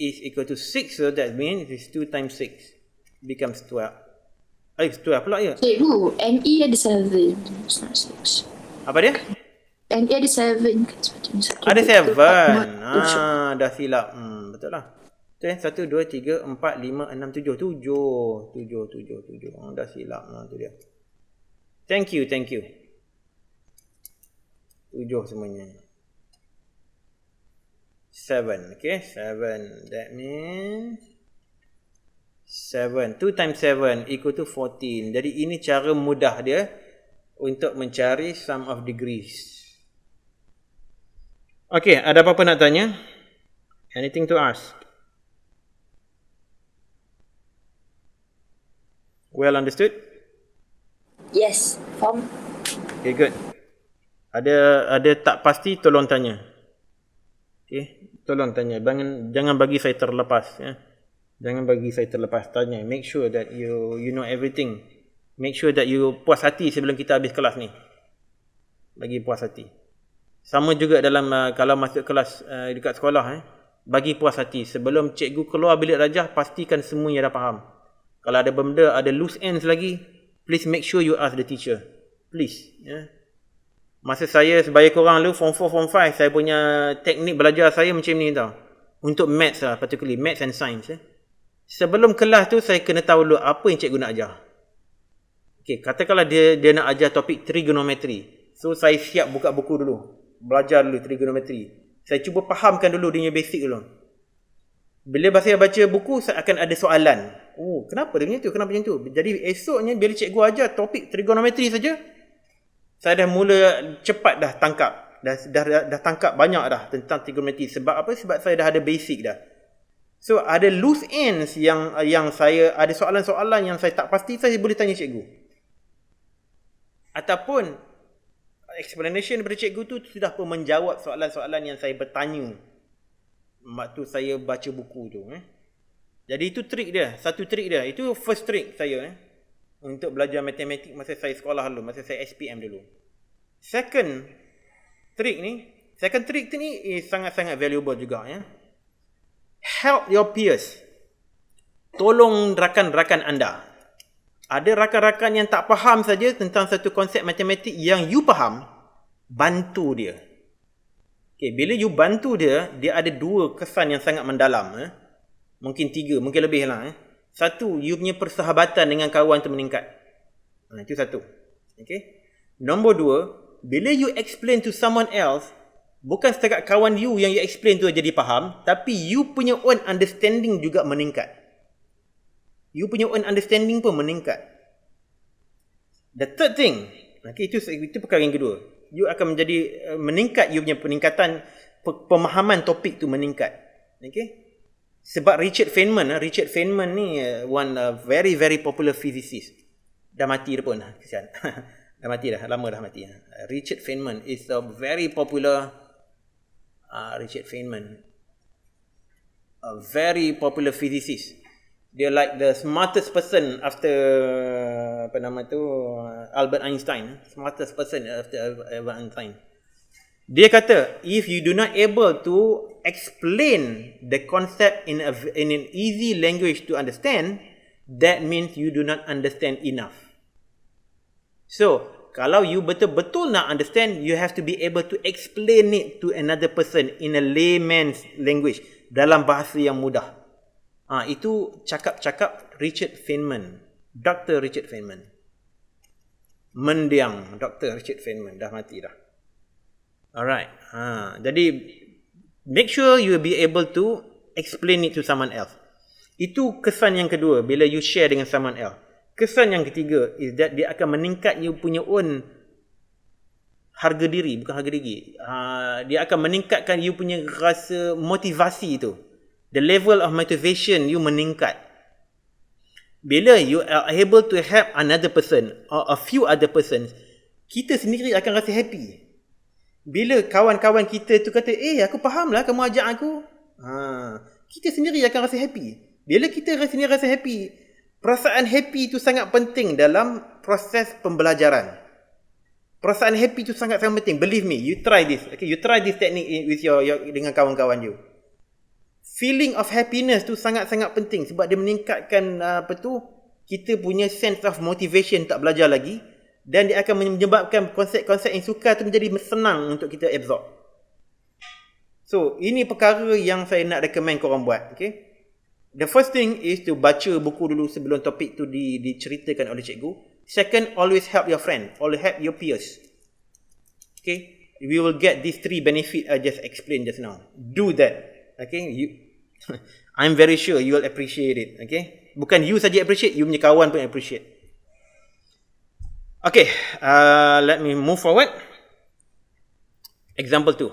is equal to 6, so that means it is 2 times 6 becomes 12. It's 12 pula ya? Cikgu, NE ada 7, it's not 6. Apa dia? NE ada 7. Ada 7. Dah silap. Betul lah. Betul 1, 2, 3, 4, 5, 6, 7. 7. Dah silap. Tu dia. Thank you. 7 semuanya. 7. Okay, 7. That means 7. 2 times 7 equal to 14. Jadi ini cara mudah dia untuk mencari sum of degrees. Okay, ada apa-apa nak tanya? Anything to ask? Well understood? Yes. Faham? Okay, good. Ada tak pasti, tolong tanya. Okay, tolong tanya. Jangan bagi saya terlepas. Ya. Jangan bagi saya terlepas tanya. Make sure that you know everything. Make sure that you puas hati sebelum kita habis kelas ni. Bagi puas hati. Sama juga dalam kalau masuk kelas dekat sekolah. Bagi puas hati. Sebelum cikgu keluar bilik rajah, pastikan semuanya dah faham. Kalau ada benda, ada loose ends lagi, please make sure you ask the teacher. Please. Ya. Masa saya sebagai korang dulu, form 4, form 5, saya punya teknik belajar saya macam ni tau. Untuk maths lah, particularly maths and science. Sebelum kelas tu, saya kena tahu dulu apa yang cikgu nak ajar. Okay, katakanlah dia nak ajar topik trigonometry. So, saya siap buka buku dulu. Belajar dulu trigonometry. Saya cuba fahamkan dulu dia punya basic dulu. Bila saya baca buku, saya akan ada soalan. Oh, kenapa dia macam tu? Kenapa macam tu? Jadi, esoknya bila cikgu ajar topik trigonometry saja, saya dah mula cepat dah tangkap. Dah tangkap banyak dah tentang trigonometry. Sebab apa? Sebab saya dah ada basic dah. So, ada loose ends yang saya, ada soalan-soalan yang saya tak pasti, saya boleh tanya cikgu. Ataupun, explanation daripada cikgu tu sudah pun menjawab soalan-soalan yang saya bertanya waktu saya baca buku tu. Jadi, itu trik dia. Satu trik dia. Itu first trick saya. Untuk belajar matematik masa saya sekolah dulu, masa saya SPM dulu. Second trick tu ni sangat-sangat valuable juga. Help your peers. Tolong rakan-rakan anda. Ada rakan-rakan yang tak faham saja tentang satu konsep matematik yang you faham, bantu dia. Okay, bila you bantu dia ada dua kesan yang sangat mendalam. Mungkin 3, mungkin lebih lah. Satu, you punya persahabatan dengan kawan tu meningkat. Itu satu. Okay. Nombor 2, bila you explain to someone else, bukan setakat kawan you yang you explain tu jadi faham, tapi you punya own understanding juga meningkat. You punya own understanding pun meningkat. The third thing, okay, itu perkara yang kedua. You akan menjadi meningkat, you punya peningkatan pemahaman topik tu meningkat. Okay. Sebab Richard Feynman ni one very very popular physicist. Dah mati dah pun, kesian. Dah mati dah, lama dah mati. Richard Feynman is a very popular a very popular physicist. Dia like the smartest person after Albert Einstein. Smartest person after Albert Einstein. Dia kata, if you do not able to explain the concept in an easy language to understand, that means you do not understand enough. So, kalau you betul-betul nak understand, you have to be able to explain it to another person in a layman's language, dalam bahasa yang mudah. Itu cakap-cakap Richard Feynman, Dr. Richard Feynman. Mendiang Dr. Richard Feynman, dah mati dah. Alright. Jadi make sure you will be able to explain it to someone else. Itu kesan yang kedua bila you share dengan someone else. Kesan yang ketiga is that dia akan meningkat you punya own harga diri, bukan harga diri. Dia akan meningkatkan you punya rasa motivasi tu. The level of motivation you meningkat. Bila you are able to help another person or a few other persons, kita sendiri akan rasa happy. Bila kawan-kawan kita tu kata, aku faham lah kamu ajak aku. Kita sendiri akan rasa happy. Bila kita sendiri rasa happy, perasaan happy tu sangat penting dalam proses pembelajaran. Perasaan happy tu sangat-sangat penting. Believe me, you try this. Okay, you try this technique with your dengan kawan-kawan you. Feeling of happiness tu sangat-sangat penting sebab dia meningkatkan kita punya sense of motivation tak belajar lagi. Dan dia akan menyebabkan konsep-konsep yang sukar tu menjadi senang untuk kita absorb. So, ini perkara yang saya nak recommend korang buat. Okay? The first thing is to baca buku dulu sebelum topik tu diceritakan oleh cikgu. Second, always help your friend. Always help your peers. Okay? We will get these 3 benefits I just explained just now. Do that. Okay? I'm very sure you will appreciate it. Okay? Bukan you saja appreciate, you punya kawan pun appreciate. Okay, let me move forward. Example 2.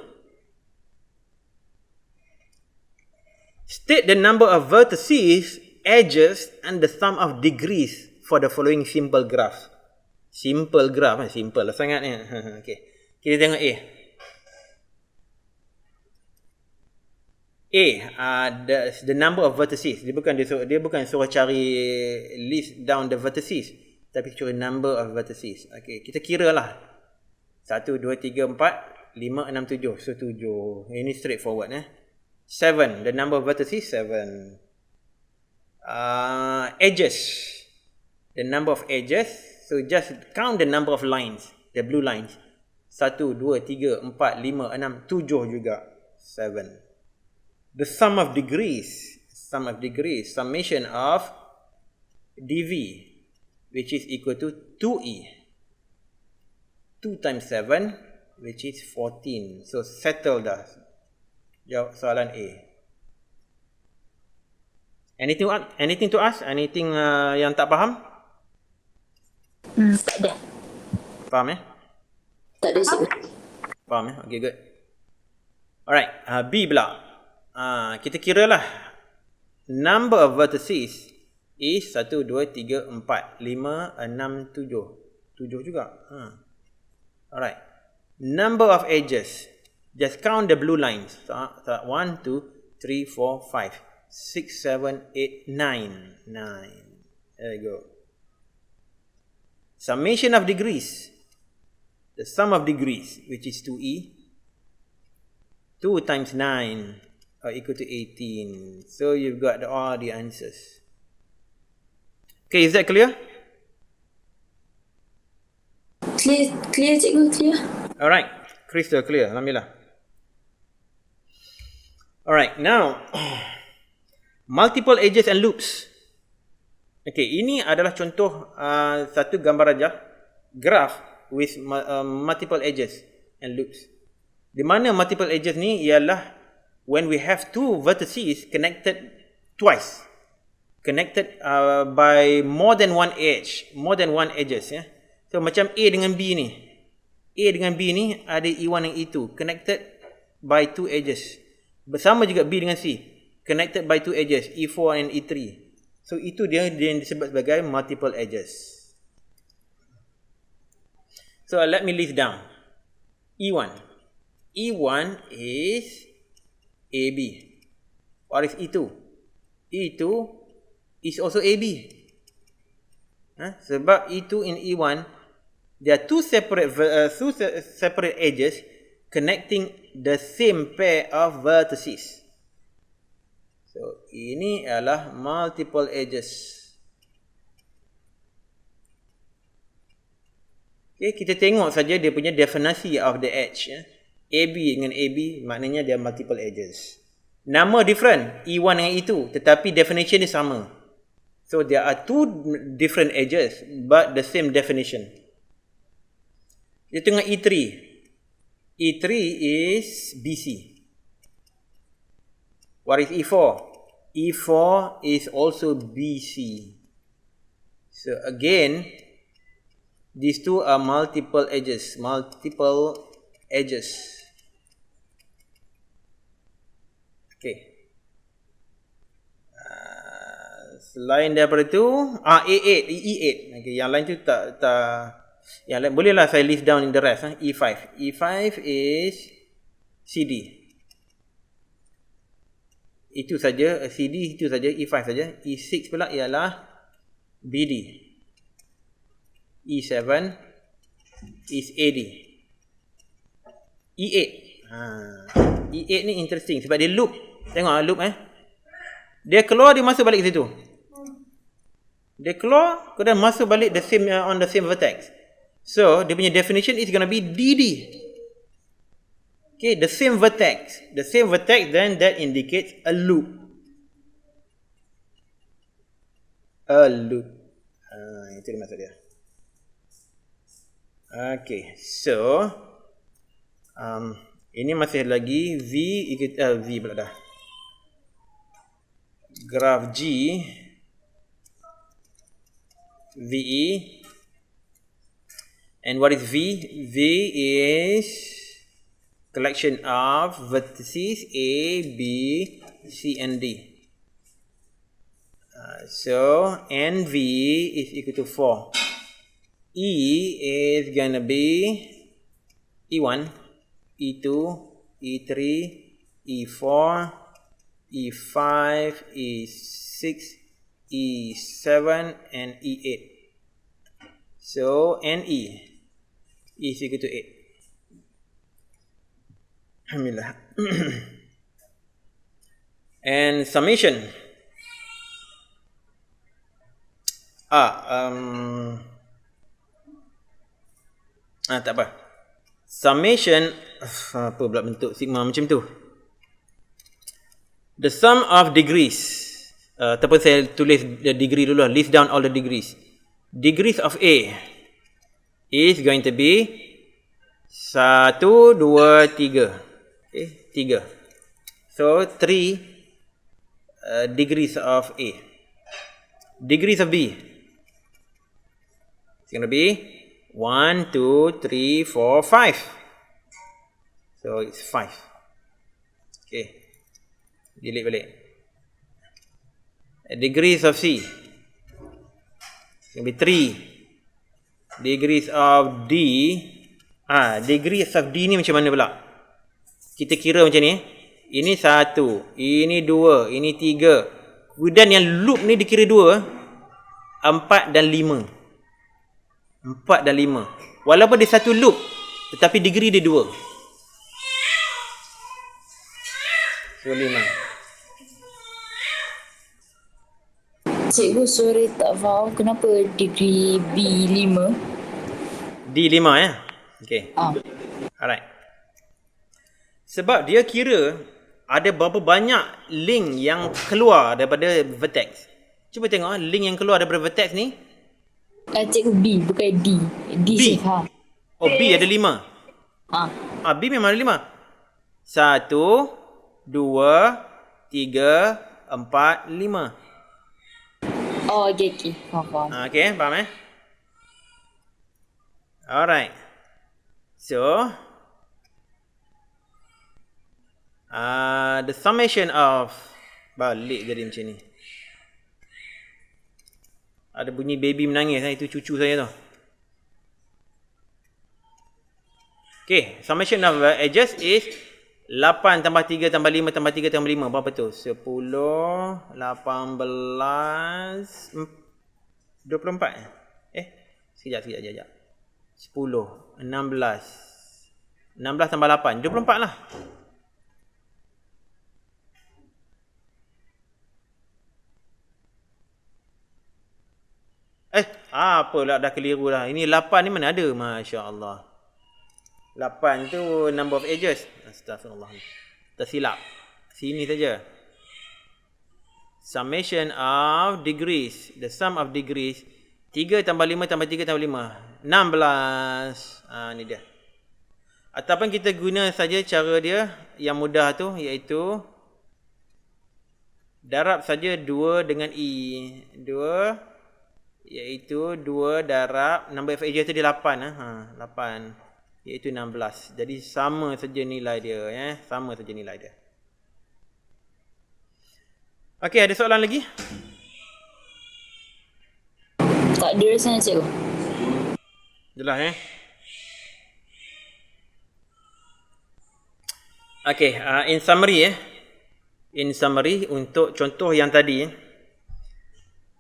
State the number of vertices, edges and the sum of degrees for the following simple graph. Simple graph, simple lah sangat ni. Okay. Kita tengok A. The number of vertices. Dia bukan suruh cari list down the vertices, tapi cari number of vertices. Okay, kita kira lah. 1, 2, 3, 4, 5, 6, 7. So 7. Ini straightforward 7. The number of vertices 7. Edges. The number of edges. So just count the number of lines. The blue lines. 1, 2, 3, 4, 5, 6, 7 juga. 7. The sum of degrees. Summation of dv, which is equal to 2e. 2 times 7, which is 14. So settle dah. Jawab soalan A. Anything to ask? Anything yang tak faham? Tak ada. Faham Tak ada sih. Faham Okay, good. Alright, B pula. Kita kira lah. Number of vertices is 1, 2, 3, 4, 5, 6, 7. 7 juga. Alright. Number of edges. Just count the blue lines. 1, 2, 3, 4, 5, 6, 7, 8, 9. 9. There you go. Summation of degrees. The sum of degrees, which is 2e. 2 times 9 equal to 18. So you've got all the answers. Okay, is that clear? Clear cikgu, clear. Alright, crystal clear. Alhamdulillah. Alright, now multiple edges and loops. Okay, ini adalah contoh satu gambar rajah graph with multiple edges and loops. Di mana multiple edges ni ialah when we have two vertices connected twice, connected by more than one edges. So macam A dengan B ni, ada E1 dan E2 connected by two edges. Bersama juga B dengan C, connected by two edges, E4 and E3. So itu dia disebut sebagai multiple edges. So let me list down. E1 is AB. What is E2? E2 is also AB. Sebab E2 and E1, there are two separate edges connecting the same pair of vertices. So ini adalah multiple edges. Okay, kita tengok saja dia punya definisi of the edge. AB dengan AB maknanya dia multiple edges. Nama different, E1 dengan E2, tetapi definition dia sama. So there are two different edges but the same definition. Kita tengok E3. E3 is BC. What is E4? E4 is also BC. So again, these two are multiple edges. Okay. Selain daripada itu, E8. Okay, yang lain tu tak yang lain bolehlah saya list down in the rest. E5. E5 is CD. Itu saja, CD itu saja, E5 saja. E6 pula ialah BD. E7 is AD. E8. E8 ni interesting sebab dia loop. Tengok loop Dia keluar, dia masuk balik situ. Dia keluar, kemudian masuk balik the same on the same vertex. So, dia punya definition is going to be DD. Okay, the same vertex. The same vertex, then that indicates a loop. A loop. Itu dia maksud dia. Okay, so ini masih lagi V pula dah. Graph G, VE, and what is V? V is collection of vertices A, B, C and D. So NV is equal to 4. E is gonna be E1, E2, E3, E4, E5, E6, E7, and E8. So NE is equal to 8. Alhamdulillah. And summation. Tak apa. Summation apa pula bentuk sigma macam tu? The sum of degrees. Ataupun saya tulis the degree dulu lah. List down all the degrees. Degrees of A is going to be 1, 2, 3. Okay, 3. So 3 degrees of A. Degrees of B. It's going to be 1, 2, 3, 4, 5. So it's 5. Okay. Delete balik. Degrees of C. It's going to be 3. Degrees of D. Degrees of D ni macam mana pula? Kita kira macam ni. Ini 1. Ini 2. Ini 3. Kemudian yang loop ni dikira 2. 4 dan 5. 4 dan 5. Walaupun dia satu loop, tetapi degree dia 2. So 5. Cikgu, sorry tak faham kenapa degree B5? D5 ya? Okay. Alright. Sebab dia kira ada berapa banyak link yang keluar daripada vertex. Cuba tengok link yang keluar daripada vertex ni. Cikgu, B bukan D. D B. saya faham. Oh, B ada 5. B memang ada 5. 1, 2, 3, 4, 5. Oh, okay. Faham. Okay, faham Alright. So, the summation of, balik jadi macam ni. Ada bunyi baby menangis, itu cucu saya tu. Okay, summation of edges is 8 tambah 3 tambah 5 tambah 3 tambah 5. Berapa tu? 10, 18, 24. Sekejap. 10, 16. 16 tambah 8. 24 lah. Apa lah, dah keliru dah. Ini 8 ni mana ada? Masya Allah. 8 tu number of edges. Astagfirullah. Tersilap. Sini saja. Summation of degrees. The sum of degrees. 3 tambah 5 tambah 3 tambah 5. 16. Ni dia. Ataupun kita guna saja cara dia yang mudah tu, iaitu darab saja 2 dengan E. 2 iaitu 2 darab number of edges tu dia 8. 8 iaitu 16. Jadi sama saja nilai dia sama saja nilai dia. Okey, ada soalan lagi? Tak ada rasanya, cikgu. Jelas Okey, in summary untuk contoh yang tadi,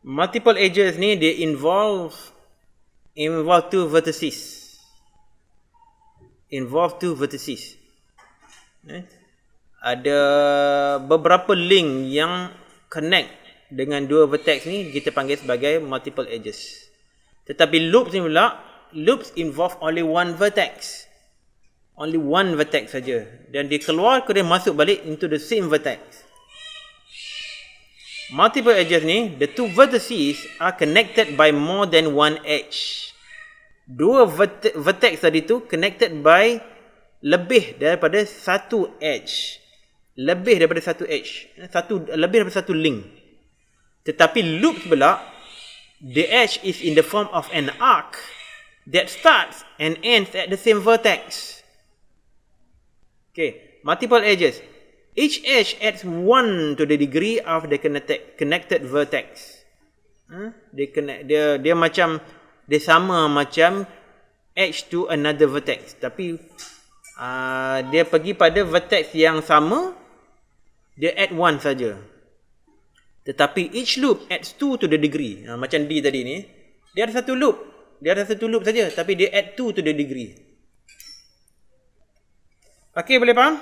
multiple edges ni dia involve two vertices. Ada beberapa link yang connect dengan dua vertex ni, kita panggil sebagai multiple edges. Tetapi loops ni pula, loops involve only one vertex. Only one vertex saja. Dan dia keluar, kemudian masuk balik into the same vertex. Multiple edges ni, the two vertices are connected by more than one edge. Dua vertex tadi tu connected by lebih daripada satu edge. Lebih daripada satu link. Tetapi loop pula, the edge is in the form of an arc that starts and ends at the same vertex. Okay, multiple edges. Each edge adds 1 to the degree of the connected vertex. Dia macam, dia sama macam edge to another vertex. Tapi dia pergi pada vertex yang sama, dia add 1 saja. Tetapi each loop adds 2 to the degree. Macam D tadi ni, dia ada satu loop. Dia ada satu loop saja, tapi dia add 2 to the degree. Okay, boleh faham?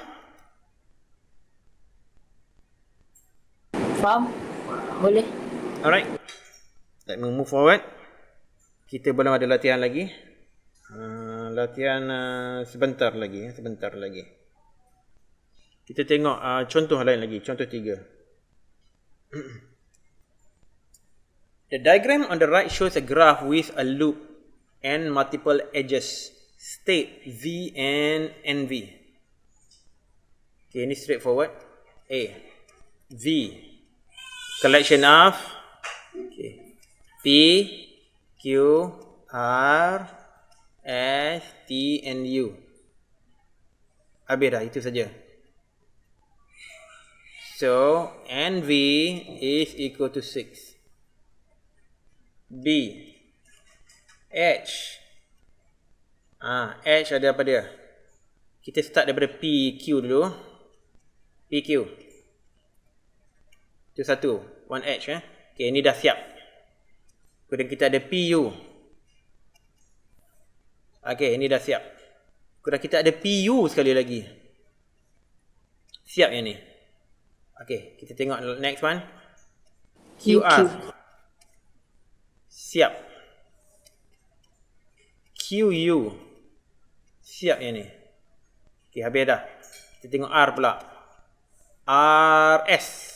Faham? Boleh. Alright. Let me move forward. Kita belum ada latihan lagi. Latihan sebentar lagi. Kita tengok contoh lain lagi. Contoh 3. The diagram on the right shows a graph with a loop and multiple edges. State V and NV. Okay, ini straightforward. A. V. Collection of P, Q, R, S, T, and U. Habis dah, itu saja. So, NV is equal to 6. B. H. H ada apa dia? Kita start daripada PQ dulu. PQ. Itu satu. 1H Okay, ini dah siap. Kemudian kita ada PU. Okay, ini dah siap. Kemudian kita ada PU sekali lagi. Siap yang ni. Okay, kita tengok next one. QR. Siap. QU. Siap yang ni. Okay, habis dah. Kita tengok R pula. RS.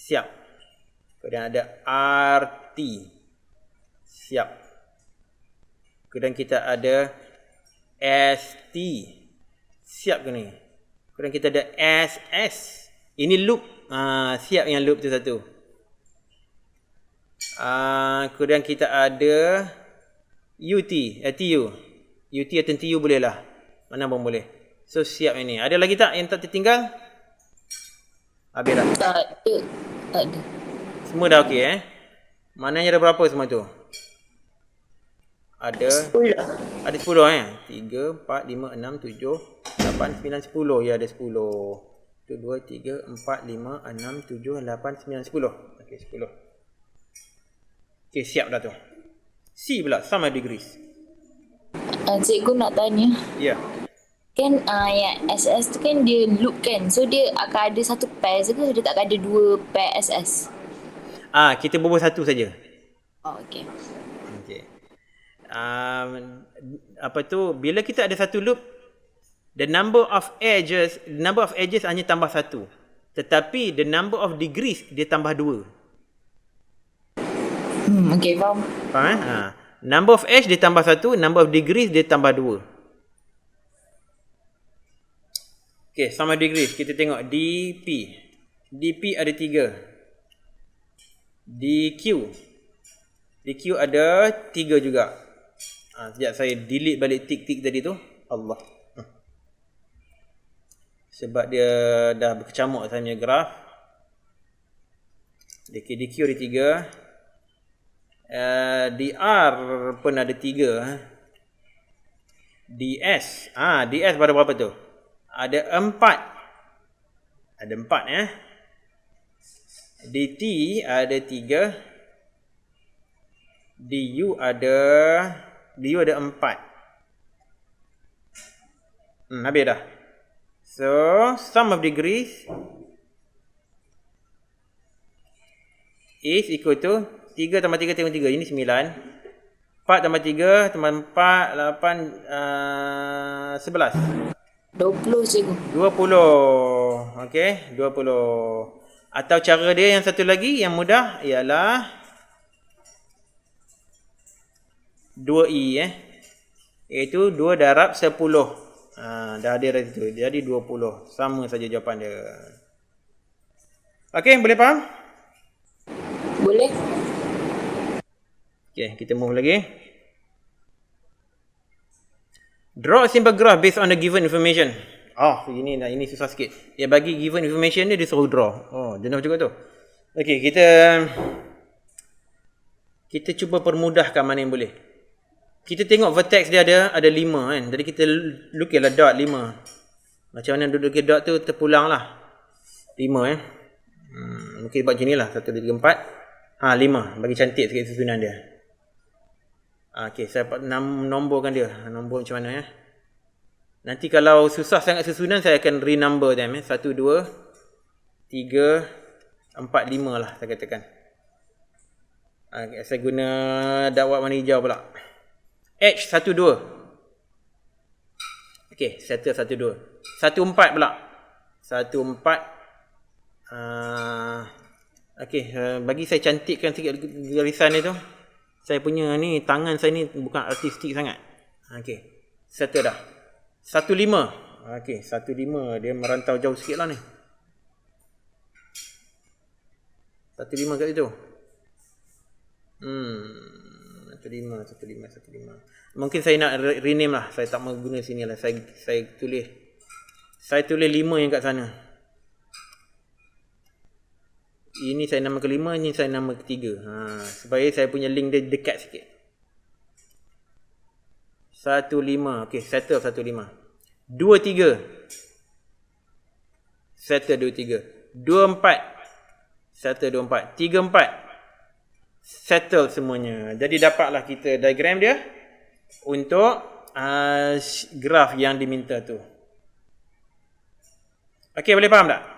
Siap. Kemudian ada RT. Siap. Kemudian kita ada ST. Siap ke ni? Kemudian kita ada SS. Ini loop. Siap yang loop tu satu. Kemudian kita ada UT. TU. UT atau TU boleh lah. Mana pun boleh. So siap yang ni. Ada lagi tak yang tak tertinggal? Habis dah. Tak ada. Semua dah okey Maknanya ada berapa semua tu? Ada 10. Ada 10 3, 4, 5, 6, 7, 8, 9, 10. Ya, ada 10. 1, 2, 3, 4, 5, 6, 7, 8, 9, 10. Okey, 10. Okey, siap dah tu. C pula, sum of degrees. Cikgu nak tanya. Ya. Kan yang SS tu kan dia loop kan. So dia akan ada satu pair je ke? Dia tak akan ada 2 pair SS? Kita berbual satu saja. Oh, okay. Okey. Apa tu, bila kita ada satu loop, the number of edges hanya tambah 1. Tetapi the number of degrees dia tambah 2. Okay, faham. Faham Number of edge dia tambah 1, number of degrees dia tambah 2. Okay, sum of degrees. Kita tengok DP. DP ada 3. DQ. DQ ada 3 juga. Sekejap saya delete balik tik-tik tadi tu. Allah. Sebab dia dah berkecamuk saya punya graf. DQ ada 3. DR pun ada 3. DS. DS pada berapa tu? Ada 4. Ada 4 DT ada 3. DU ada 4. Habis dah. So, sum of degrees is equal to 3 tambah 3 tambah 3. Ini 9. 4 tambah 3 tambah 4, 8, 11. 20 cikgu. 20. Okey, 20. Atau cara dia yang satu lagi yang mudah ialah 2E iaitu 2 darab 10. Dah ada dari situ. Jadi 20. Sama saja jawapan dia. Okey, boleh faham? Boleh. Okey, kita move lagi. Draw a simple graph based on the given information. Ini susah sikit. Dia bagi given information dia suruh draw. Jenuh juga tu. Okey, kita cuba permudahkan mana yang boleh. Kita tengok vertex dia ada 5 kan. Jadi kita lukislah dot 5. Macam mana duduk dot tu terpulang lah. 5 mungkin buat macam ni lah. 1, 2, 3, 4. 5. Bagi cantik sikit susunan dia. Okey, saya nomborkan dia. Nombor macam mana Nanti kalau susah sangat susunan, saya akan renumber them 1, 2, 3, 4, 5 lah saya katakan. Saya guna dakwah warna hijau pula. H 1, 2. Okey, settle 1, 2. 1, 4 pula. 1, 4. Okey, bagi saya cantikkan sikit garisan ni tu. Saya punya ni, tangan saya ni bukan artistik sangat. Okey, settle dah. 1, 5. Okey, 1, 5. Dia merantau jauh sikit lah ni. 1, 5 kat situ. 1, 5. Mungkin saya nak rename lah. Saya tak mahu guna sini lah. Saya tulis 5 yang kat sana. Ini saya nama ke-5, ini saya nama ke-3. Supaya saya punya link dia dekat sikit. 1, 5. Okey, settle 1, 5. 2, 3. Settle 2, 3. 2, 4. Settle 2, 4. 3, 4. Settle semuanya. Jadi dapatlah kita diagram dia untuk graf yang diminta tu. Okey, boleh faham tak?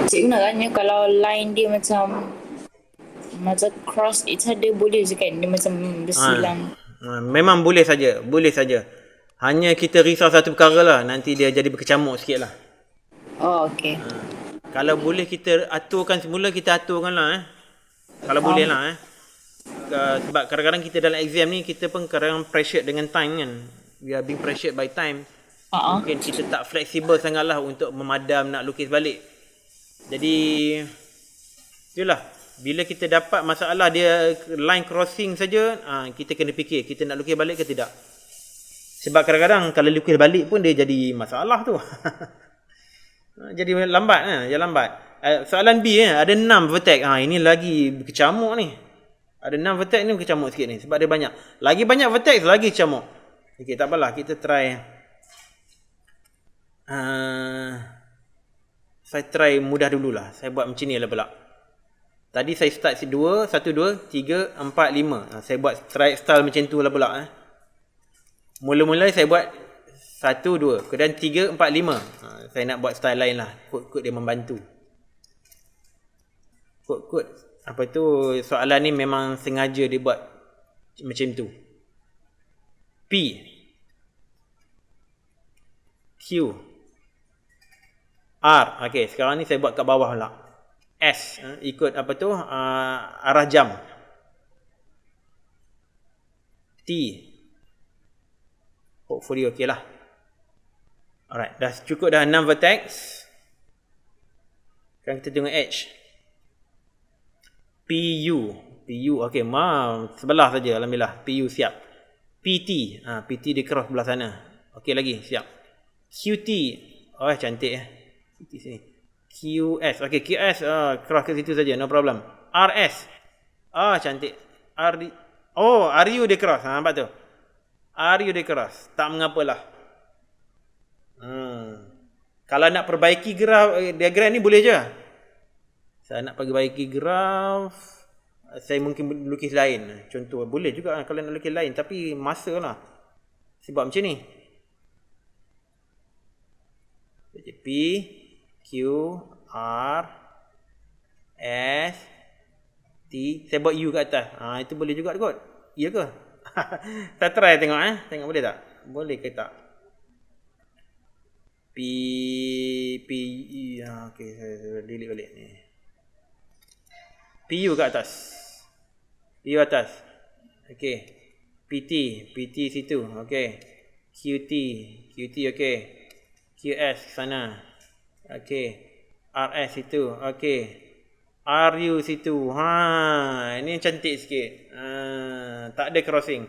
Cikgu nak tanya, kalau line dia macam cross each other boleh je kan? Dia macam bersilang. Memang boleh saja. Hanya kita risau satu perkara lah. Nanti dia jadi berkecamuk sikit lah. Okey. Kalau boleh kita aturkan semula, kita aturkan lah. Kalau boleh lah. Sebab kadang-kadang kita dalam exam ni, kita pun kadang-kadang pressured dengan time kan. We are being pressured by time. Mungkin kita tak fleksibel sangat lah untuk memadam nak lukis balik. Jadi, itulah. Bila kita dapat masalah dia line crossing saja, kita kena fikir kita nak lukis balik ke tidak. Sebab kadang-kadang kalau lukis balik pun dia jadi masalah tu. Jadi lambat dia lambat. Soalan B ada 6 vertex. Ini lagi berkecamuk ni. Ada 6 vertex ni berkecamuk sikit ni sebab dia banyak. Lagi banyak vertex lagi kecamuk. Okey, tak apalah, kita try. Saya try mudah dululah. Saya buat macam ni lah pula. Tadi saya start 1, 2, 3, 4, 5. Saya buat style macam tu lah pula. Mula-mula saya buat 1, 2. Kemudian 3, 4, 5. Saya nak buat style lain lah. Kod-kod dia membantu. Kod-kod. Apa tu, soalan ni memang sengaja dia buat macam tu. P. Q. R. Okey, sekarang ni saya buat kat bawah pula. S. Ikut apa tu, arah jam. T. Hopefully okey lah. Alright, dah cukup dah 6 vertex. Sekarang kita tengok H. PU. Okey, sebelah saja alhamdulillah. PU siap. PT. PT dia cross belah sana. Okey lagi, siap. QT. Cantik QT sini. QS. Okey, QS cross ke situ saja, no problem. RS. Cantik. RU dia cross. Nampak tu? RU dia cross. Tak mengapalah. Kalau nak perbaiki graf diagram ni boleh je. Saya nak perbaiki graf, saya mungkin lukis lain. Contoh boleh juga kalau nak lukis lain, tapi masa lah. Sebab macam ni. Jadi P, Q, R, S, T. Saya buat U kat atas. Itu boleh juga kot. Ya ke? Kita try tengok Tengok boleh tak? Boleh ke tak? P, E. Okey, saya delete balik ni. PU kat atas. PU atas. Okey. PT situ. Okey. QT okey. QS sana. Okey. RS situ. Okey. RU situ. Ini cantik sikit. Tak ada crossing.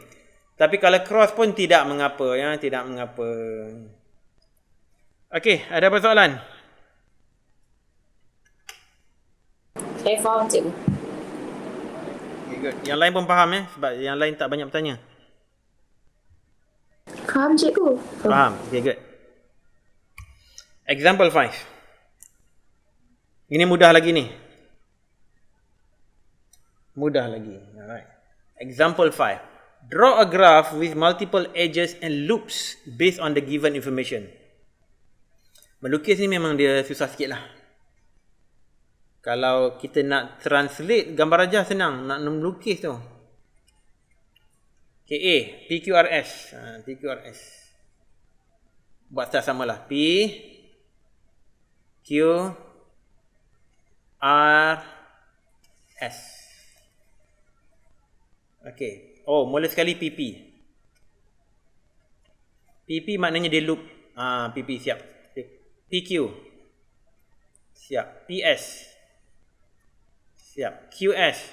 Tapi kalau cross pun tidak mengapa ya, tidak mengapa. Okey, ada apa soalan? Saya faham cikgu. Okay, good. Yang lain pun faham sebab yang lain tak banyak bertanya. Faham cikgu? Faham. Okay, good. Example 5. Ini mudah lagi ni. Mudah lagi. Alright. Example 5. Draw a graph with multiple edges and loops based on the given information. Melukis ni memang dia susah sikit lah. Kalau kita nak translate gambar rajah senang. Nak melukis tu. Okay, A. PQRS. PQRS. Buat style samalah. P. Q. R. S. Okay. Oh, mula sekali PP. PP maknanya dia loop. PP siap. PQ. Siap. PS. Siap. QS.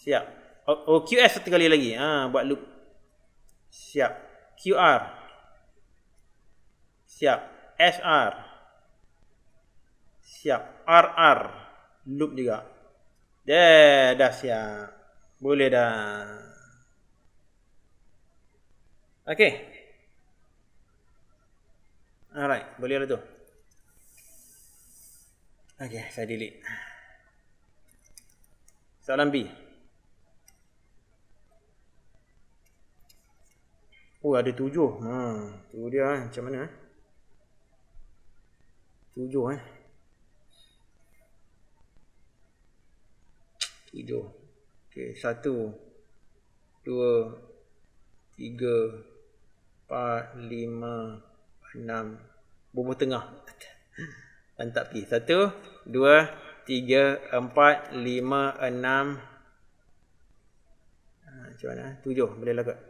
Siap. Oh, QS satu kali lagi. Buat loop. Siap. QR. Siap. SR. Siap. RR. Loop juga. Dah siap. Boleh dah. Okay. Alright. Boleh lah tu. Okay. Saya delete. Soalan B. Oh, ada 7. Tu dia macam mana 7 7. Okey, 1 2 3 4 5 6 bubuh tengah. Mantap pi. 1 2 3 4 5 6 macam mana 7 boleh lah kot.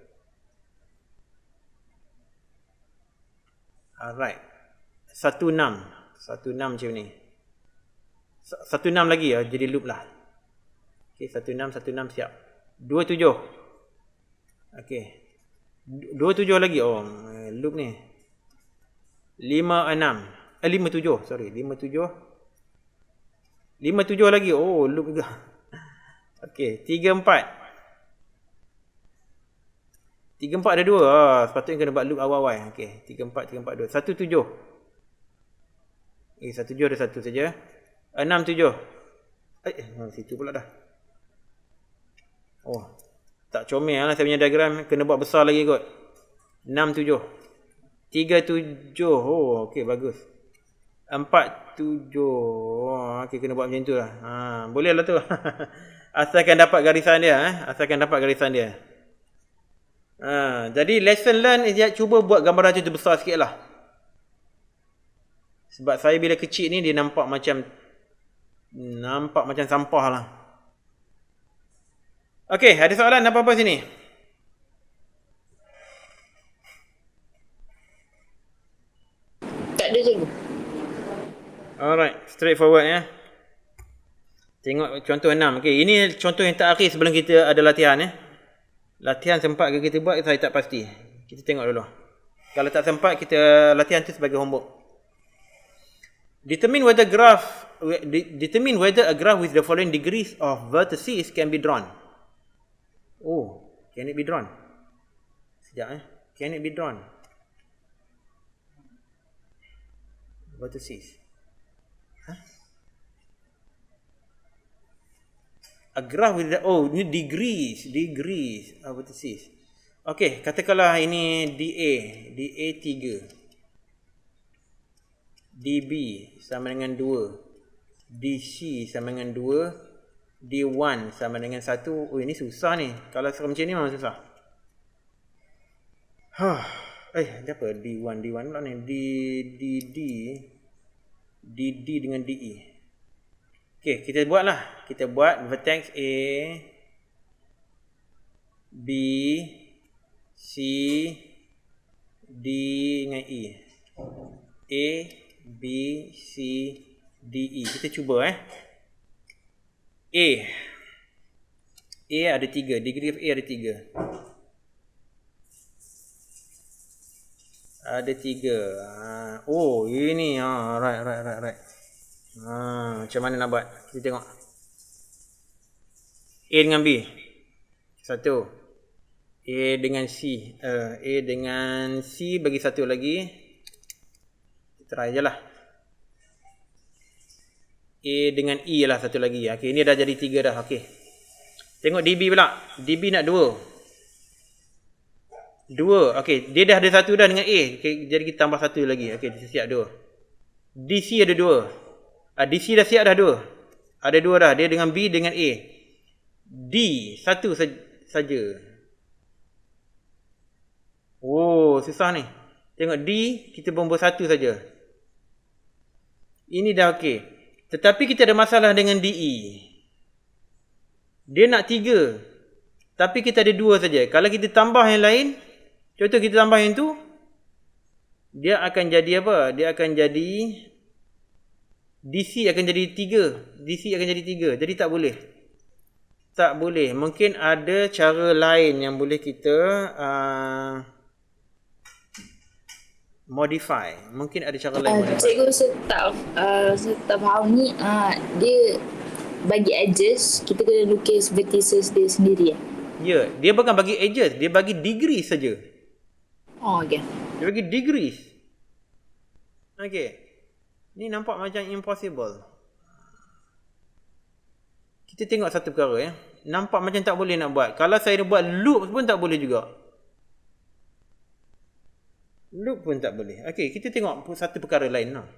Alright. 16 macam ni. 16 lagi jadi loop lah. Okey, 16 siap. 27. Okey. 27 lagi. Oh, loop ni. 56. 57, sorry. 57 lagi. Oh, loop juga. Okey, 34. 34 ada 2. Sepatutnya kena buat loop awal-awal. Okey, 34 2. 17. Eh, 17 ada 1 saja. 67. Situ pula dah. Oh, tak comel lah saya punya diagram. Kena buat besar lagi kot. 67. 37. Oh, okey, bagus. 47. Oh, okey, kena buat macam tu lah. Boleh lah tu. Asalkan dapat garisan dia. Jadi lesson learn dia cuba buat gambar rajah tu besar sikit lah. Sebab saya bila kecil ni dia nampak macam sampah lah. Okey, ada soalan apa-apa sini? Tak ada cikgu. Alright, straightforward Tengok contoh 6. Okey, ini contoh yang terakhir sebelum kita ada latihan Latihan sempat ke kita buat, saya tak pasti. Kita tengok dulu. Kalau tak sempat, kita latihan tu sebagai homework. Determine whether a graph with the following degrees of vertices can be drawn. Oh, can it be drawn? Sekejap Can it be drawn? Vertices. A graph with the ni degrees vertices. Okey, katakanlah ini DA 3. DB sama dengan 2. DC sama dengan 2. D1 sama dengan 1. Oh, ini susah ni. Kalau macam ni memang susah. Apa D1 pula ni? DD dengan DE. Okey, kita buatlah. Kita buat vertex A, B, C, D dengan E. A, B, C, D, E. Kita cuba A ada 3. Degree of A ada 3. Ada 3. Oh, ini. Right. Macam mana nak buat? Kita tengok. A dengan B. 1. A dengan C. A dengan C bagi 1 lagi. Try je lah. A dengan E lah 1 lagi. Okay, ini dah jadi 3 dah. Okay. Tengok DB pula. DB nak 2. 2. Okay, dia dah ada 1 dah dengan A. Okay, jadi kita tambah 1 lagi. Okay, dia siap 2. DC ada 2. DC dah siap dah 2. Ada 2 dah. Dia dengan B dengan A. D 1 saja. Oh, susah ni. Tengok D, kita bumbung 1 saja. Ini dah okey. Tetapi kita ada masalah dengan DE. Dia nak 3. Tapi kita ada 2 saja. Kalau kita tambah yang lain, contoh kita tambah yang tu, dia akan jadi apa? Dia akan jadi DC akan jadi 3. DC akan jadi 3. Jadi tak boleh. Tak boleh. Mungkin ada cara lain yang boleh kita modify. Mungkin ada cara lain modify. Cikgu, saya tak faham ni. Dia bagi edges, kita kena lukis vertices dia sendiri. Ya, dia bukan bagi edges. Dia bagi degrees saja. Oh, okay. Dia bagi degrees. Okay. Ni nampak macam impossible. Kita tengok satu perkara ya. Nampak macam tak boleh nak buat. Kalau saya buat loop pun tak boleh juga. Loop pun tak boleh. Okey, kita tengok satu perkara lain lah.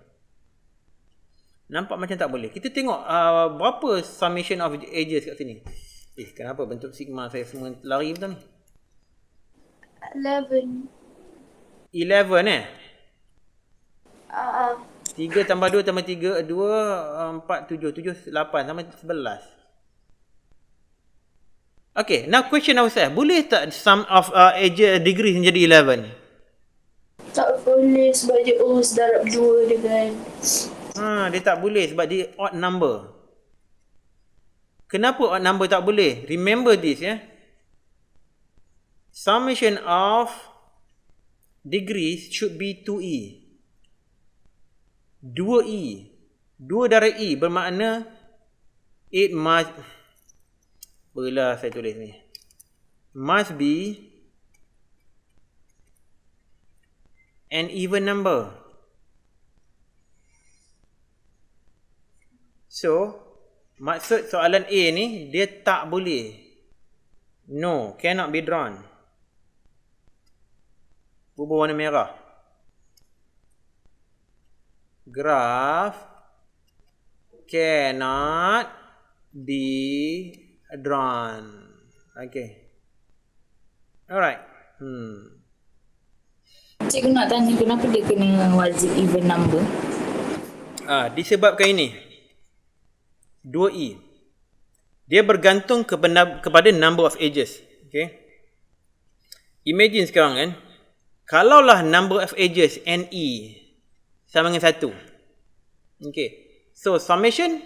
Nampak macam tak boleh. Kita tengok berapa summation of edges kat sini. Kenapa bentuk sigma saya semua lari betul ni? 11. 11 3 tambah 2 tambah 3, 2, 4, 7, 7, 8 sama 11. Okay, now question ourselves. Boleh tak sum of edges degrees menjadi 11? Tak boleh sebab dia darab 2 dengan... Dia tak boleh sebab dia odd number. Kenapa odd number tak boleh? Remember this ya. Summation of degrees should be 2e. 2e. 2 darab e bermakna it must... Apalah saya tulis ni. Must be an even number. So, maksud soalan A ni, dia tak boleh. No, cannot be drawn. Bubuh warna merah. Graph cannot be drawn. Okay. Alright. Cikgu nak tanya kenapa dia kena wajib even number? Disebabkan ini. 2e. Dia bergantung kepada number of edges. Okay. Imagine sekarang kan. Kalaulah number of edges NE sama dengan 1. Okay. So, summation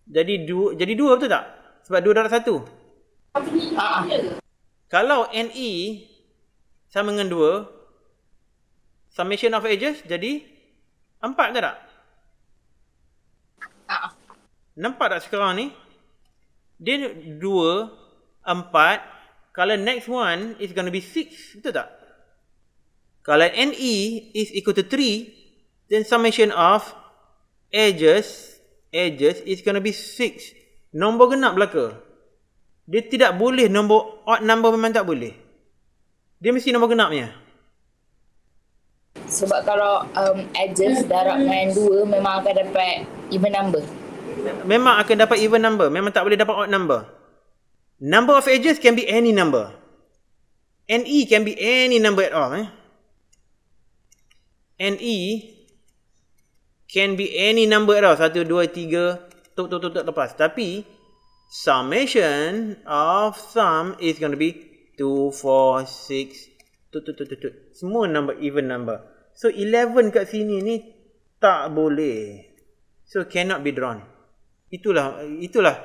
jadi 2 betul tak? Sebab 2 darab 1. Kalau NE sama dengan 2, summation of edges jadi 4 ke tak? Nampak tak sekarang ni? Dia 2, 4. Kalau next one is going to be 6. Betul tak? Kalau NE is equal to 3, then summation of edges is going to be 6. Nombor genap belaka. Dia tidak boleh nombor odd number, memang tak boleh. Dia mesti nombor genapnya. Sebab kalau edges darab dengan 2 memang akan dapat even number. Memang akan dapat even number. Memang tak boleh dapat odd number. Number of edges can be any number. NE can be any number at all. NE can be any number at all. 1, 2, 3. Tuk lepas. Tapi summation of sum is going to be 2, 4, 6. Tuk. Semua number even number. So 11 kat sini ni tak boleh. So cannot be drawn. Itulah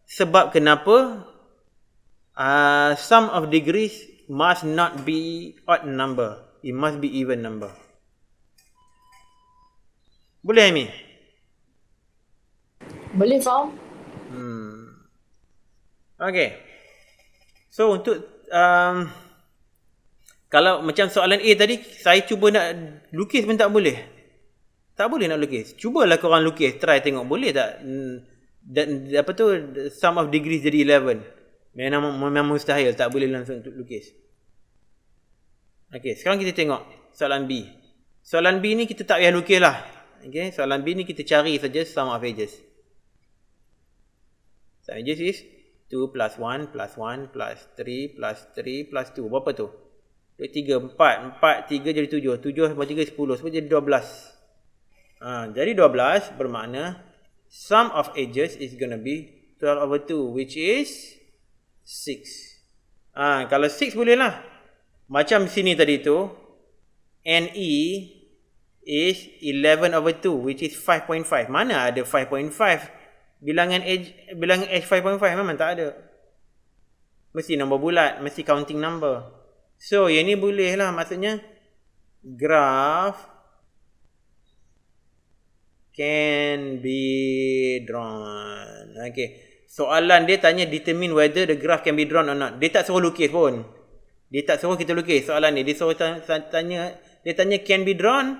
sebab kenapa sum of degrees must not be odd number. It must be even number. Boleh Amy? Boleh faham? Okay. So untuk kalau macam soalan A tadi, saya cuba nak lukis pun tak boleh. Tak boleh nak lukis. Cubalah korang lukis, try tengok boleh tak. Dan apa tu, sum of degrees jadi 11. Memang mustahil, tak boleh langsung untuk lukis. Okay, sekarang kita tengok soalan B. Soalan B ni kita tak payah lukis lah. Okay, soalan B ni kita cari saja sum of edges. Sum of edges is 2 plus 1 plus 1 plus 3 plus 3 plus 2. Berapa tu? 2, 3, 4. 4, 3 jadi 7. 7 tambah 3, 10. Sebab jadi 12. Jadi 12 bermakna sum of edges is going to be 12 over 2, which is 6. Kalau 6 boleh lah. Macam sini tadi tu, NE is 11 over 2, which is 5.5. Mana ada 5.5? Bilangan H 5.5 memang tak ada. Mesti nombor bulat, mesti counting number. So, yang ni boleh lah. Maksudnya, graph can be drawn. Okay. Soalan dia tanya determine whether the graph can be drawn or not. Dia tak suruh lukis pun. Dia tak suruh kita lukis soalan ni. Dia suruh tanya, dia tanya can be drawn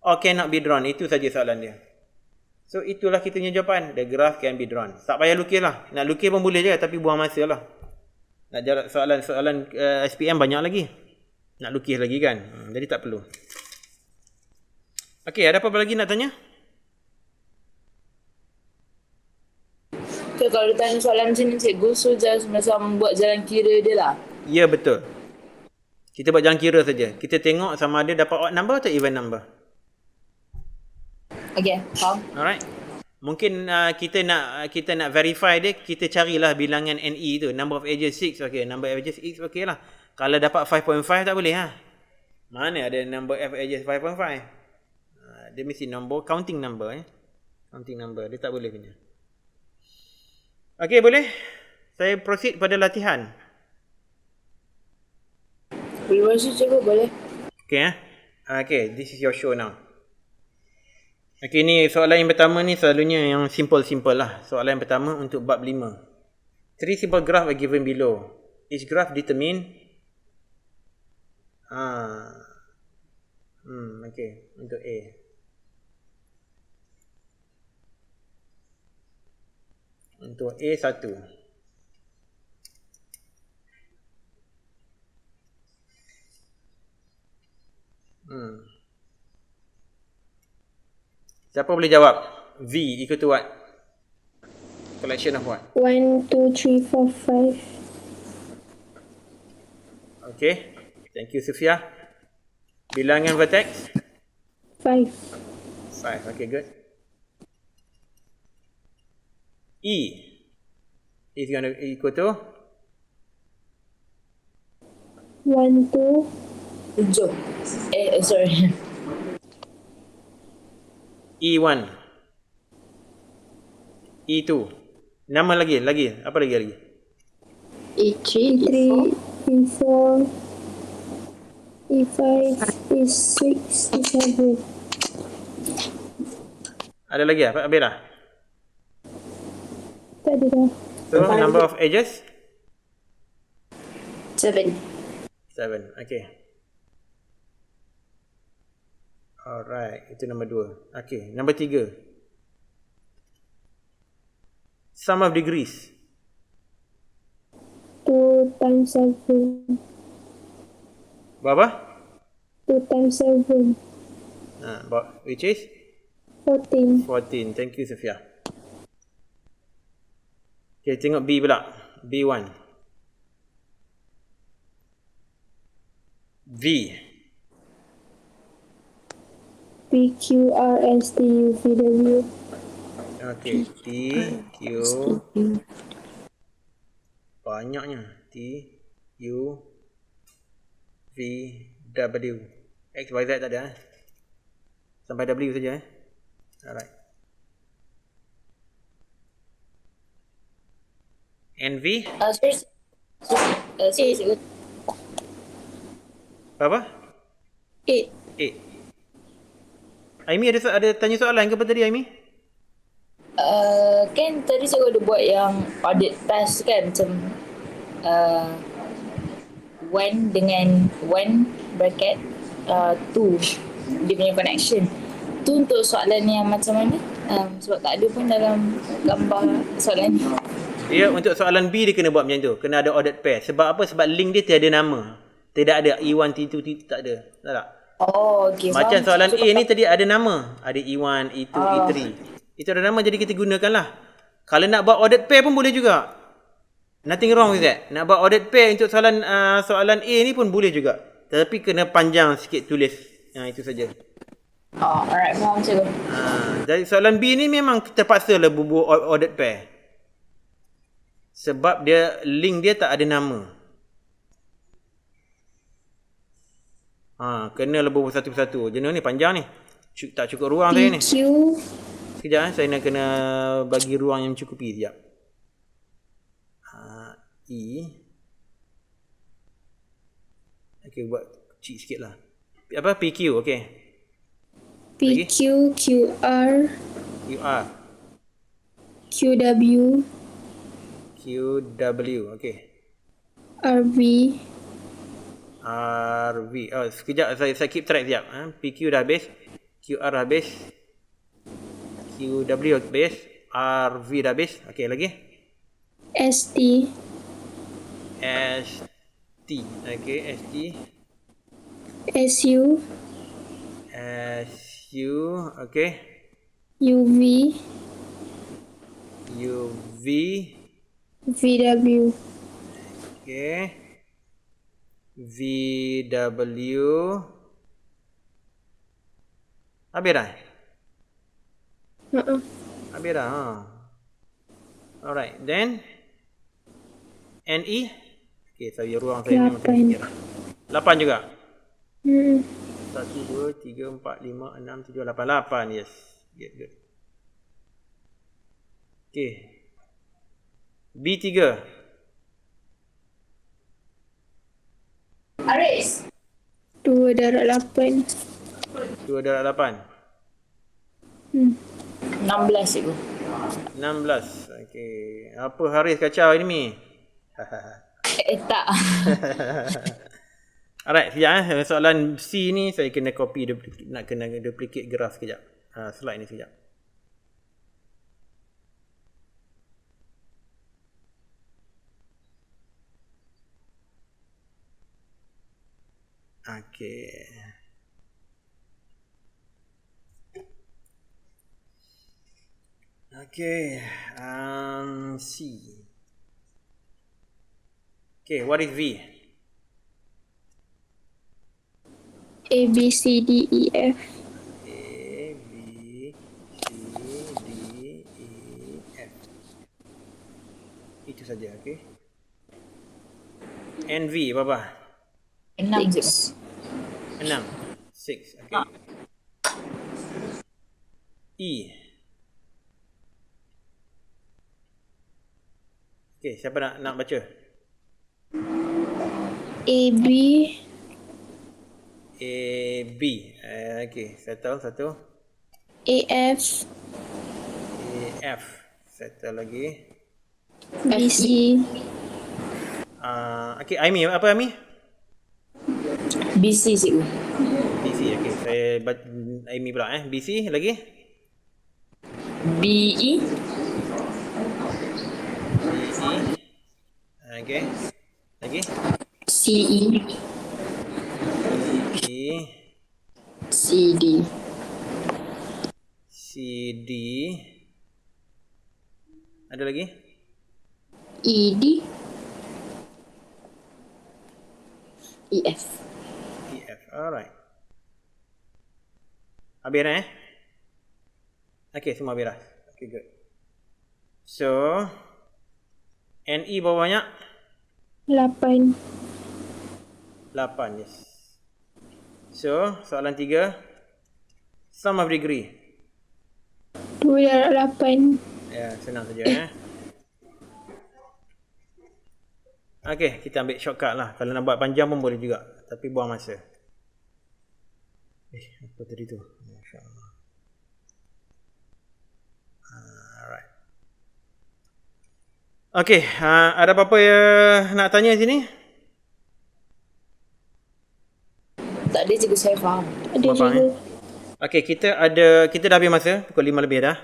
or cannot be drawn. Itu saja soalan dia. So, itulah kita punya jawapan. The graph can be drawn. Tak payah lukis lah. Nak lukis pun boleh je, tapi buang masa lah. Nak jawab soalan SPM banyak lagi. Nak lukis lagi kan. Jadi tak perlu. Okey, ada apa lagi nak tanya? So, kalau dia tanya soalan macam ni, cikgu, so just macam buat jalan kira dia lah. Ya, betul. Kita buat jalan kira saja. Kita tengok sama ada dapat odd number atau even number. Okay, faham. Alright. Mungkin kita nak verify dia, kita carilah bilangan NE tu, number of edges 6. Okey, number of edges 6 okey lah. Kalau dapat 5.5 tak boleh ha. Mana ada number of edges 5.5? Dia mesti nombor counting number Counting number, dia tak boleh punya. Okey, boleh? Saya proceed pada latihan. Boleh masuk cikgu, boleh. Okey Okay, this is your show now. Okey, ni soalan yang pertama ni selalunya yang simple lah. Soalan yang pertama untuk bab 5. 3 simple graph are given below. Each graph determine okey, untuk A. Untuk A 1. Siapa boleh jawab? V equal to what? Collection of what? 1, 2, 3, 4, 5. Okay. Thank you, Sofia. Bilangan vertex? 5. 5. Okay, good. E is going to equal to? 1, 2. 7. Sorry. E1. E2. Nama lagi. Apa lagi? E3, E4, E5, E6, E7. Ada lagi apa? Habis dah? Tak ada dah. So, number of edges? 7. 7. Okay. Alright. Itu nombor 2. Okay. Nombor 3. Sum of degrees. 2 times 7. Berapa? 2 times 7. Which is? 14. 14. Thank you, Sofia. Okay, tengok B pula. B1. V. P, Q, R, S, T, U, V, W. Okay, T, Q. Banyaknya. T, U, V, W. X, Y, Z tak ada Sampai W saja Alright. And V? Sorry, cikgu. Berapa? 8. 8. Aimi ada tanya soalan ke apa tadi Aimi? Kan tadi saya ada buat yang audit pass kan, macam one dengan one bracket two dia punya connection tu untuk soalan yang macam mana, sebab tak ada pun dalam gambar soalan ni. Dia untuk soalan B dia kena buat macam tu. Kena ada audit pair. Sebab apa? Sebab link dia tiada nama. Tidak ada E1, T2, T2 tak ada. Tak tak? Oh, okay. Macam soalan A ni tadi ada nama. Ada E1, E2, E3. Itu ada nama jadi kita gunakanlah. Kalau nak buat audit pair pun boleh juga. Nothing wrong with that. Nak buat audit pair untuk soalan A ni pun boleh juga. Tapi kena panjang sikit tulis. Itu saja. Alright, faham macam tu. Jadi soalan B ni memang terpaksa lah buat audit pair. Sebab dia link dia tak ada nama. Kena lebur satu-satu. Jenis ni panjang ni. Tak cukup ruang saya ni. PQ. Sekejap saya nak kena bagi ruang yang mencukupi sekejap. E. Okey, buat kecil sikit lah. Apa? PQ, okey. PQ, QR, QR. QW, QW, okey. RV, RV. Sekejap saya keep track sekejap. PQ dah habis. QR dah habis. QW habis. RV dah habis. Okey, lagi. ST, ST. Okey, ST. SU, SU. Okey. UV, UV. VW, Okey. VW. Habis dah? Habis dah. Alright, then NE. Okey, saya ruang saya memang sikit lah. 8 juga. 1, 2, 3, 4, 5, 6, 7, 8. 8, yes. Good. Okey. B3. Aris. 2 darab 8. 2 darab 8. 16 cikgu. 16. Okey. Apa Haris kacau ini Mi? Tak. Alright, sekejap soalan C ni saya kena copy, nak kena duplicate graf sekejap. Slide ni sekejap. Okey. Okey, C. Okay, what is V? A, B, C, D, E, F. A, B, C, D, E, F. Itu saja, okey. NV berapa? 6 cikgu. 6. 6, okey. E. Okey, siapa nak baca? A, B, A, B. Okey, settle satu. A, F, A, F. Settle lagi. B, C, Okey, Aimi, apa Aimi? BC cikgu. BC, okey. Saya Aimi pula BC lagi. BE. BE. Okey. Lagi. CE. E. CD. CD. Ada lagi? ED. EF. EF. Alright. Habis dah Okay, semua habis dah. Okay, good. So, NE berapa banyak? 8. 8, yes. So, soalan 3. Sum of degree. 2 darab 8. Ya, senang saja Okay, kita ambil shortcut lah. Kalau nak buat panjang pun boleh juga. Tapi buang masa. Apa tadi tu? Masya-Allah. Alright. Okey, ada apa-apa yang nak tanya sini? Tak ada, cikgu saya faham. Ada Apa, juga. Okey, kita dah habis masa, pukul 5 lebih dah.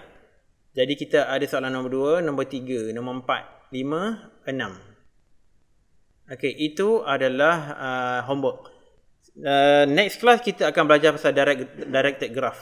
Jadi kita ada soalan nombor 2, nombor 3, nombor 4, 5, 6. Okey, itu adalah homework. Next class kita akan belajar pasal directed graph.